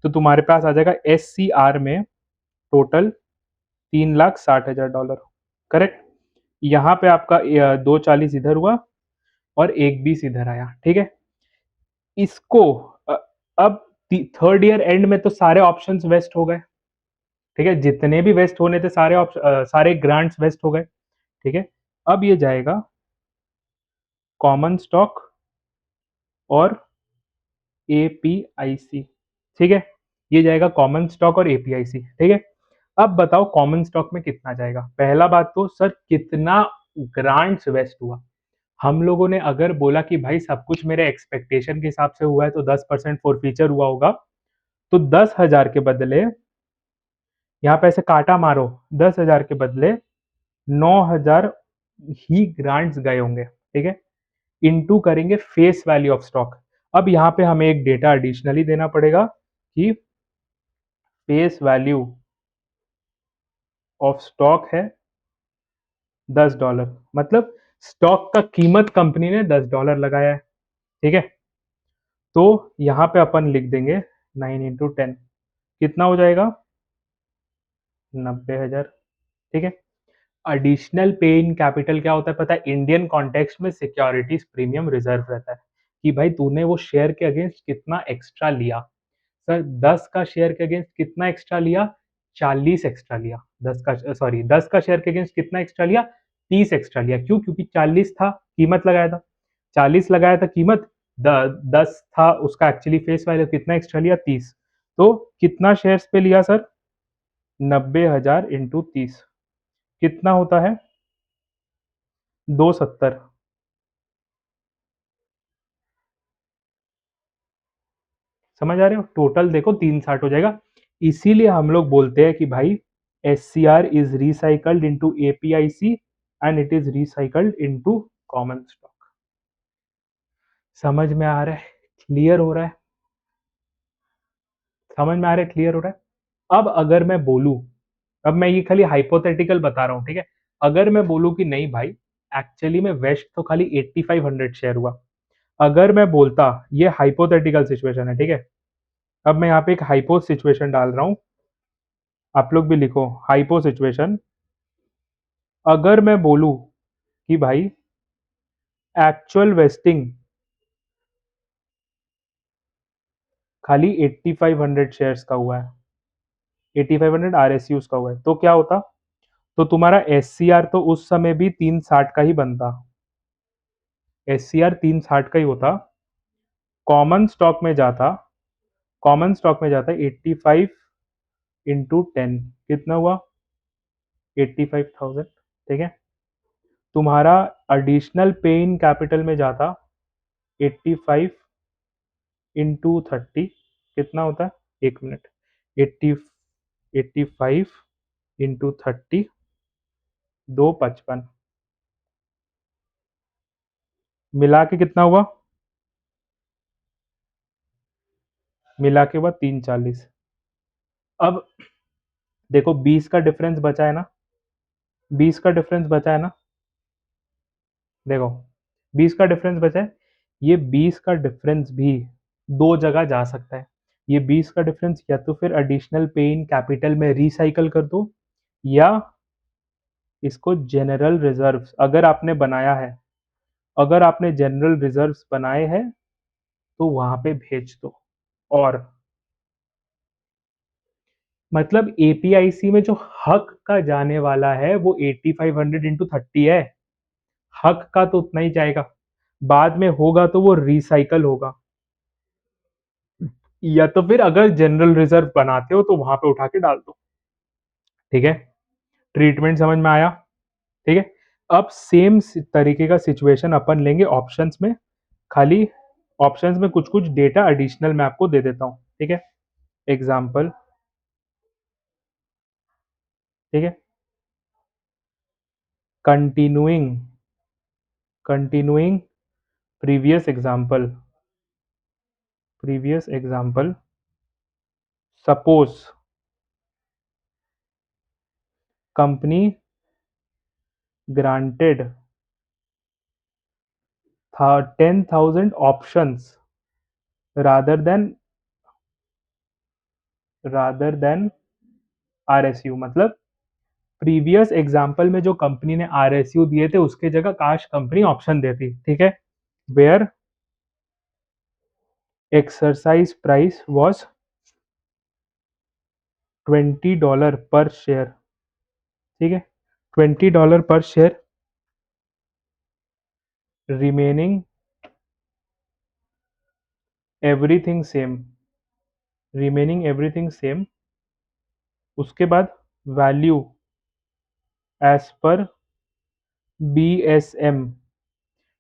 तो तुम्हारे पास आ जाएगा एससीआर में टोटल $3,60,000। करेक्ट। यहाँ पे आपका 2,40,000 इधर हुआ और 1,20,000 इधर आया। ठीक है। इसको अब थर्ड ईयर एंड में तो सारे ऑप्शंस वेस्ट हो गए। ठीक है, जितने भी वेस्ट होने थे सारे सारे ग्रांट्स वेस्ट हो गए। ठीक है। अब ये जाएगा कॉमन स्टॉक और एपीआईसी। ठीक है, ये जाएगा कॉमन स्टॉक और एपीआईसी। ठीक है। अब बताओ कॉमन स्टॉक में कितना जाएगा? पहला बात तो सर कितना ग्रांट्स वेस्ट हुआ। हम लोगों ने अगर बोला कि भाई सब कुछ मेरे एक्सपेक्टेशन के हिसाब से हुआ है तो 10% फॉरफीचर हुआ होगा, तो 10,000 के बदले, यहाँ पे ऐसे काटा मारो, 10,000 के बदले 9,000 ही ग्रांट्स गए होंगे। ठीक है। इनटू करेंगे फेस वैल्यू ऑफ स्टॉक। अब यहाँ पे हमें एक डेटा एडिशनली देना पड़ेगा कि फेस वैल्यू ऑफ स्टॉक है $10। मतलब स्टॉक का कीमत कंपनी ने $10 लगाया है। ठीक है। तो यहाँ पे अपन लिख देंगे 9 × 10, कितना हो जाएगा? 90,000। ठीक है। एडिशनल पे इन कैपिटल क्या होता है पता है? इंडियन कॉन्टेक्स्ट में सिक्योरिटीज प्रीमियम रिजर्व रहता है कि भाई तूने वो शेयर के अगेंस्ट कितना एक्स्ट्रा लिया। सर 10 का शेयर के अगेंस्ट कितना एक्स्ट्रा लिया? 40 एक्स्ट्रा लिया। 10 का शेयर के अगेंस्ट कितना एक्स्ट्रा लिया? 30 एक्स्ट्रा लिया। क्यों? क्योंकि 40 था कीमत लगाया था, 40 लगाया था कीमत, 10 था उसका एक्चुअली फेस वैल्यू, कितना एक्स्ट्रा लिया? 30। तो कितना शेयर्स पे लिया सर? 90,000 इंटू 30 कितना होता है? 270। समझ आ रहे हो? टोटल देखो 360 हो जाएगा। इसीलिए हम लोग बोलते हैं कि भाई SCR is recycled into APIC and it is recycled into common stock. समझ में आ रहा है? क्लियर हो रहा है? समझ में आ रहा है? क्लियर हो रहा है? अब अगर मैं बोलूं, अब मैं ये खाली हाइपोथेटिकल बता रहा हूं। ठीक है। अगर मैं बोलूं कि नहीं भाई एक्चुअली में वेस्ट तो खाली 8,500 शेयर हुआ, अगर मैं बोलता, ये हाइपोथेटिकल सिचुएशन है। ठीक है। अब मैं यहाँ पे एक हाइपो सिचुएशन डाल रहा हूँ, आप लोग भी लिखो हाइपो सिचुएशन। अगर मैं बोलूं कि भाई एक्चुअल वेस्टिंग खाली 8,500 शेयर्स का हुआ है, 8,500 आरएसयूज का हुआ है, तो क्या होता? तो तुम्हारा एससीआर तो उस समय भी 360 का ही बनता। एससीआर 360 का ही होता। कॉमन स्टॉक में जाता, कॉमन स्टॉक में जाता 85 इंटू 10, कितना हुआ? 85,000। ठीक है। तुम्हारा एडिशनल पे इन कैपिटल में जाता 85 इंटू 30, कितना होता है? 1 मिनट। 80 85 इंटू 30, 255, मिला के कितना हुआ? मिला के हुआ 340। अब देखो 20 का डिफरेंस बचा है ना, 20 का डिफरेंस बचा है ना, देखो 20 का डिफरेंस बचा है। ये 20 का डिफरेंस भी दो जगह जा सकता है। ये 20 का डिफरेंस या तो फिर एडिशनल पे इन कैपिटल में रिसाइकल कर दो, या इसको जनरल रिजर्व्स अगर आपने बनाया है, अगर आपने जनरल रिजर्व्स बनाए हैं तो वहां पे भेज दो। और मतलब एपीआईसी में जो हक का जाने वाला है वो 8500 इंटू 30 है। हक का तो उतना ही जाएगा, बाद में होगा तो वो रिसाइकल होगा, या तो फिर अगर जनरल रिजर्व बनाते हो तो वहां पे उठा के डाल दो। ठीक है, ट्रीटमेंट समझ में आया? ठीक है, अब सेम तरीके का सिचुएशन अपन लेंगे ऑप्शंस में, खाली ऑप्शंस में कुछ कुछ डेटा एडिशनल मैं आपको दे देता हूँ। ठीक है, एग्जाम्पल। ठीक है, continuing continuing previous example suppose company granted 10,000 options rather than RSU. मतलब प्रीवियस एग्जाम्पल में जो कंपनी ने आरएसयू दिए थे उसके जगह काश कंपनी ऑप्शन देती। ठीक है, वेयर एक्सरसाइज प्राइस वॉज $20 पर शेयर। ठीक है, $20 पर शेयर, रिमेनिंग एवरीथिंग सेम, उसके बाद वैल्यू एज पर बीएसएम,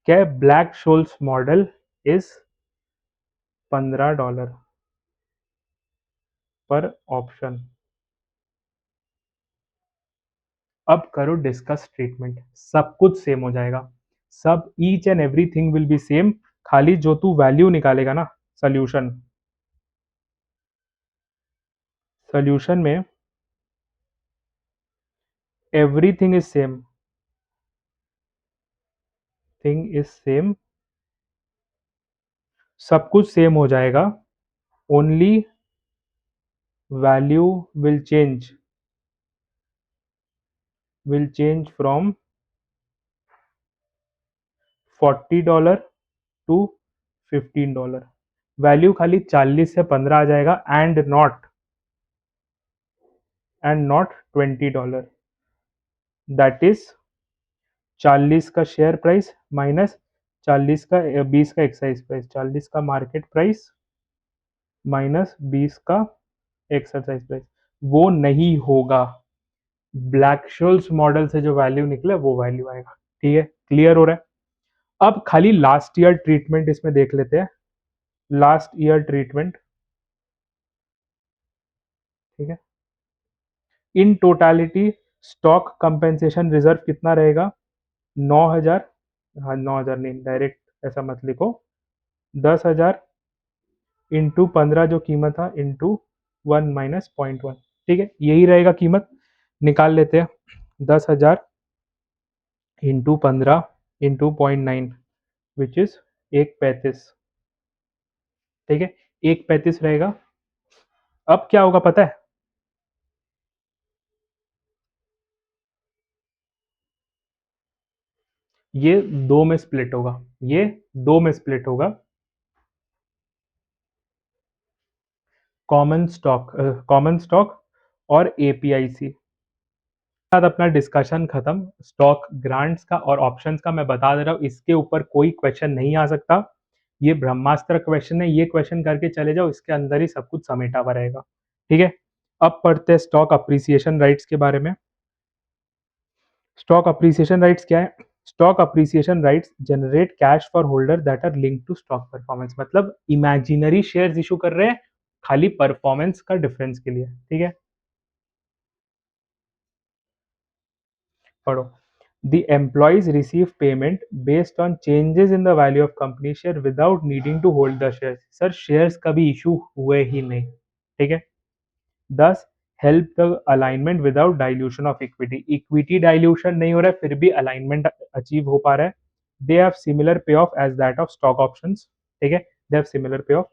क्या है, ब्लैक शोल्स मॉडल इज $15 पर ऑप्शन। अब करो डिस्कस ट्रीटमेंट, सब कुछ सेम हो जाएगा, सब each and everything will be same, खाली जो तू वैल्यू निकालेगा ना सॉल्यूशन में एवरीथिंग इज सेम, सब कुछ सेम हो जाएगा, only value will change from $40 to $15। Value खाली 40 से 15 आ जाएगा, एंड नॉट $20। दैट इज 40 का शेयर प्राइस माइनस 40 का 20 का एक्साइज प्राइस, 40 का मार्केट प्राइस माइनस 20 का एक्सरसाइज प्राइस। वो नहीं होगा, ब्लैक शोल्स मॉडल से जो वैल्यू निकले वो वैल्यू आएगा। ठीक है, क्लियर हो रहा है? अब खाली लास्ट ईयर ट्रीटमेंट इसमें देख लेते हैं, लास्ट ईयर ट्रीटमेंट। ठीक है, इन टोटालिटी स्टॉक कंपेंसेशन रिजर्व कितना रहेगा? 9,000, हाँ 9,000 नहीं, डायरेक्ट ऐसा मत लिखो, 10,000 इंटू 15 जो कीमत था इंटू 1 - 0.1। ठीक है, यही रहेगा कीमत, निकाल लेते हैं। 10,000 इंटू 15 इंटू 0.9 विच इज 1.35। ठीक है, 1.35 रहेगा। अब क्या होगा पता है? ये दो में स्प्लिट होगा, ये दो में स्प्लिट होगा, कॉमन स्टॉक और एपीआईसी। साथ अपना डिस्कशन खत्म, स्टॉक ग्रांट्स का और ऑप्शंस का मैं बता दे रहा हूँ, इसके ऊपर कोई क्वेश्चन नहीं आ सकता, ये ब्रह्मास्त्र क्वेश्चन है, ये क्वेश्चन करके चले जाओ, इसके अंदर ही सब कुछ समेटा हुआ रहेगा। ठीक है, अब पढ़ते हैं स्टॉक अप्रिसिएशन राइट्स के बारे में। स्टॉक अप्रिसिएशन राइट्स क्या है? Stock appreciation rights generate cash for holder that are linked to stock performance. मतलब इमेजिनरी शेयर्स इशू कर रहे हैं खाली परफॉर्मेंस का डिफरेंस के लिए। ठीक है, पढ़ो। The employees receive payment based on changes in the value of company share without needing to hold the shares। Sir shares कभी इशू हुए ही नहीं। ठीक है, दस help the alignment without dilution of equity, equity dilution नहीं हो रहा है फिर भी अलाइनमेंट अचीव हो पा रहा है। They have similar payoff as that of stock options. ठीक है, they have similar payoff.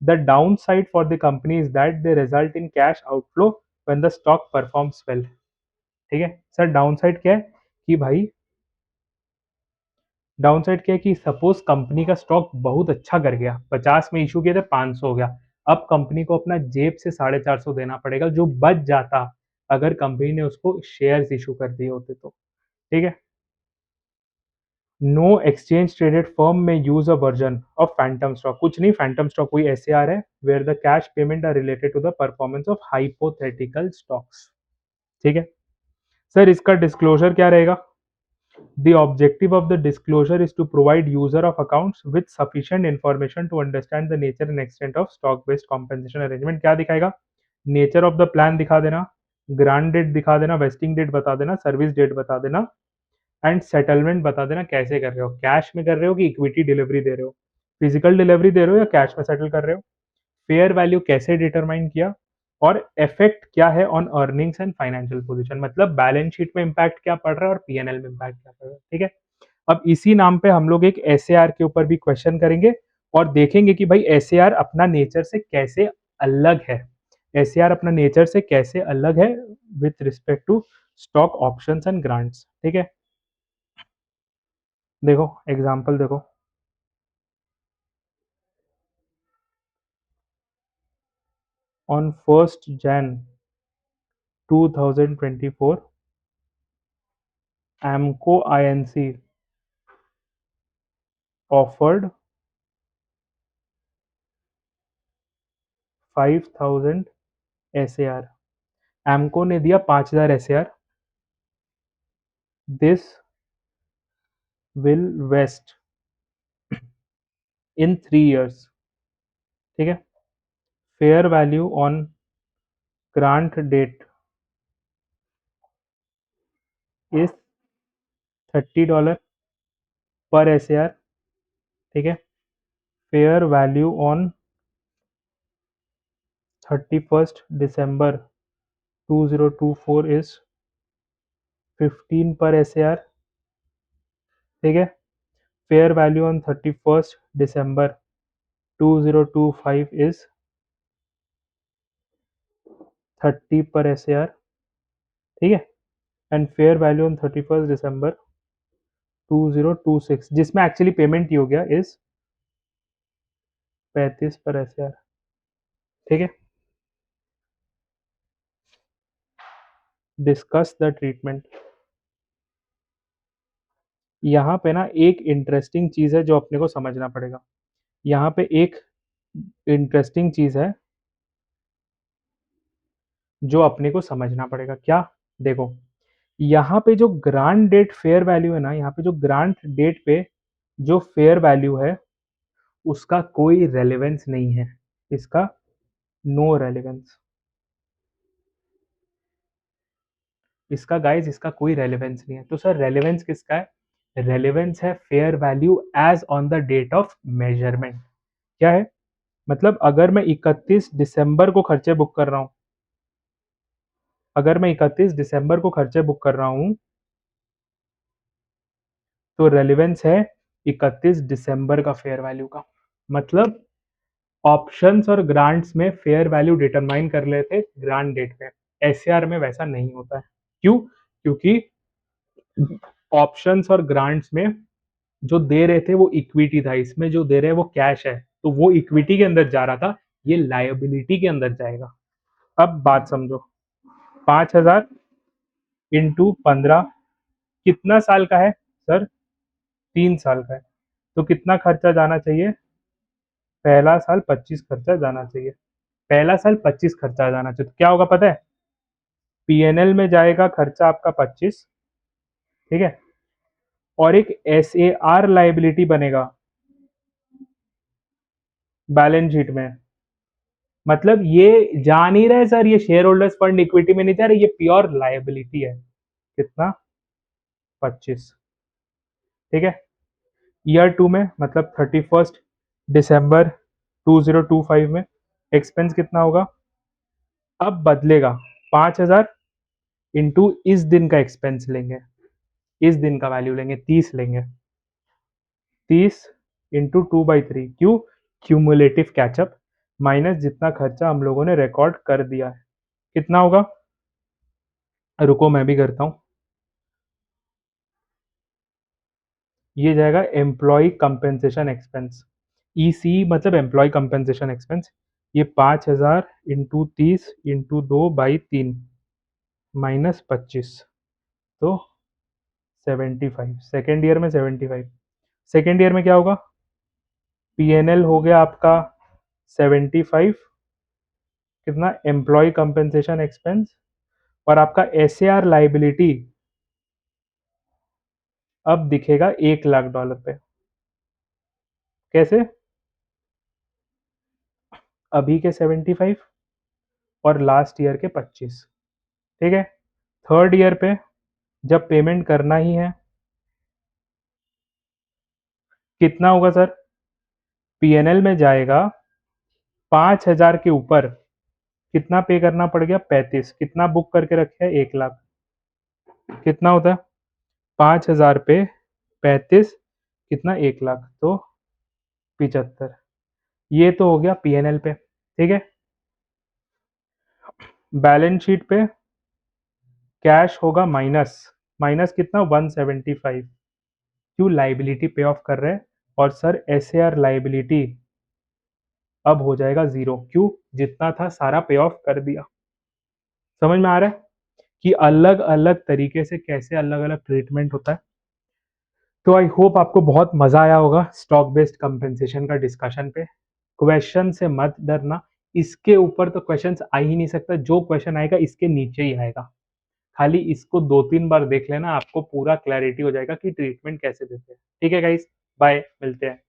The downside for the company is that they result in cash outflow when the stock performs well. ठीक है sir, down side क्या है कि भाई, down side क्या है कि सपोज कंपनी का स्टॉक बहुत अच्छा कर गया, 50 में इशू किया था 500 हो गया, अब कंपनी को अपना जेब से 450 देना पड़ेगा, जो बच जाता अगर कंपनी ने उसको शेयर्स इशू कर दिए होते तो। ठीक है। नो एक्सचेंज ट्रेडेड फर्म में use a version of phantom stock. कुछ नहीं, फैंटम स्टॉक कोई ऐसे आ रहा है where the cash payment are related to the performance of hypothetical stocks. ठीक है सर, इसका डिस्क्लोजर क्या रहेगा? The objective of the disclosure is to provide user of accounts with sufficient information to understand the nature and extent of stock-based compensation arrangement। क्या दिखाएगा? Nature of the plan दिखा देना, grant date दिखा देना, wasting date बता देना, service date बता देना एंड सेटलमेंट बता देना कैसे कर रहे हो, कैश में कर रहे हो कि इक्विटी डिलीवरी दे रहे हो, फिजिकल डिलीवरी दे रहे हो या कैश में सेटल कर रहे हो, फेयर वैल्यू कैसे डिटरमाइन किया और इफेक्ट क्या है on earnings and financial position. मतलब बैलेंस शीट में इम्पैक्ट क्या पड़ रहा है और पीएनएल में इम्पैक्ट क्या पड़ रहा है। ठीक है। अब इसी नाम पे हम लोग एक एसएआर के ऊपर भी क्वेश्चन करेंगे और देखेंगे कि भाई एसएआर अपना नेचर से कैसे अलग है, एसएआर अपना नेचर से कैसे अलग है with respect to stock options and grants. ठीक है, देखो एग्जांपल देखो, on 1st Jan 2024 Amco Inc offered 5000 SAR. Amco ने दिया 5000 SAR. This will vest in 3 years। ठीक है। Fair value on grant date is $30 per SAR. ठीक है। Fair value on 31st December 2024 is 15 per SAR. ठीक है। Fair value on 31st December 2025 is 30 per SAR. ठीक है। And fair value on 31st December 2026 जिसमें actually payment ही हो गया is 35 पर एसएआर। ठीक है। Discuss the treatment. यहाँ पे ना एक इंटरेस्टिंग चीज है जो अपने को समझना पड़ेगा। यहाँ पे एक इंटरेस्टिंग चीज है जो अपने को समझना पड़ेगा। क्या? देखो, यहाँ पे जो ग्रांट डेट फेयर वैल्यू है ना, यहाँ पे जो ग्रांट डेट पे जो फेयर वैल्यू है उसका कोई रेलेवेंस नहीं है, इसका नो रेलेवेंस, इसका गाइस इसका कोई रेलेवेंस नहीं है। तो सर रेलेवेंस किसका है? रेलेवेंस है fair value as on the date of measurement. क्या है? मतलब अगर मैं 31 दिसंबर को खर्चे बुक कर रहा हूं, अगर मैं 31 दिसंबर को खर्चे बुक कर रहा हूं तो रेलेवेंस है 31 दिसंबर का फेयर वैल्यू का। मतलब ऑप्शंस और ग्रांट्स में फेयर वैल्यू डिटरमाइन कर लेते ग्रांट डेट पे, एसएआर में वैसा नहीं होता है। क्यों? क्योंकि ऑप्शंस और ग्रांट्स में जो दे रहे थे वो इक्विटी था, इसमें जो दे रहे हैं वो कैश है, तो वो इक्विटी के अंदर जा रहा था, ये लायबिलिटी के अंदर जाएगा। अब बात समझो, 5000 इंटू 15 कितना साल का है सर? 3 साल का है। तो कितना खर्चा जाना चाहिए? पहला साल 25 खर्चा जाना चाहिए, पहला साल 25 खर्चा जाना चाहिए। तो क्या होगा पता है? पीएनएल में जाएगा खर्चा आपका 25। ठीक है। और एक एसएआर लाइबिलिटी बनेगा बैलेंस शीट में। मतलब ये जा नहीं रहा है सर, ये शेयर होल्डर्स फंड इक्विटी में नहीं जा रहा, ये प्योर लाइबिलिटी है। कितना? 25। ठीक है। ईयर 2 में मतलब 31 दिसंबर 2025 में एक्सपेंस कितना होगा? अब बदलेगा, 5000 इंटू इस दिन का एक्सपेंस लेंगे, इस दिन का वैल्यू लेंगे, 30 लेंगे, 30 इंटू 2/3। क्यों? क्यूमुलेटिव कैचअप माइनस जितना खर्चा हम लोगों ने रिकॉर्ड कर दिया है। कितना होगा? रुको मैं भी करता हूँ। ये जाएगा एम्प्लॉय कंपेंसेशन एक्सपेंस, ईसी मतलब एम्प्लॉय कंपेंसेशन एक्सपेंस। ये 5000 इंटू 30 इंटू 2/3 माइनस 25, तो 75। सेकेंड ईयर में 75। सेकेंड ईयर में क्या होगा? पीएनएल हो गया आपका 75, कितना? Employ compensation expense. और आपका एसएआर लाइबिलिटी अब दिखेगा $1,00,000 पे। कैसे? अभी के 75 और लास्ट ईयर के 25। ठीक है। थर्ड ईयर पे जब पेमेंट करना ही है, कितना होगा सर? पीएनएल में जाएगा 5000 के ऊपर कितना पे करना पड़ गया? 35। कितना बुक करके रखे है? 1,00,000। कितना होता है? 5000 पे 35, कितना? 1,00,000, तो 75। ये तो हो गया पीएनएल पे। ठीक है। बैलेंस शीट पे कैश होगा माइनस, माइनस कितना? 175। क्यों? लाइबिलिटी पे ऑफ कर रहे हैं। और सर एसएआर लाइबिलिटी अब हो जाएगा जीरो। क्यों? जितना था सारा पे ऑफ कर दिया। समझ में आ रहा है कि अलग अलग तरीके से कैसे अलग अलग ट्रीटमेंट होता है। तो आई होप आपको बहुत मजा आया होगा स्टॉक बेस्ड कंपेंसेशन का डिस्कशन पे। क्वेश्चन से मत डरना, इसके ऊपर तो क्वेश्चन आ ही नहीं सकता। जो क्वेश्चन आएगा इसके नीचे ही आएगा। खाली इसको 2-3 बार देख लेना, आपको पूरा क्लैरिटी हो जाएगा कि ट्रीटमेंट कैसे देते हैं। ठीक है गाइस, बाय, मिलते हैं।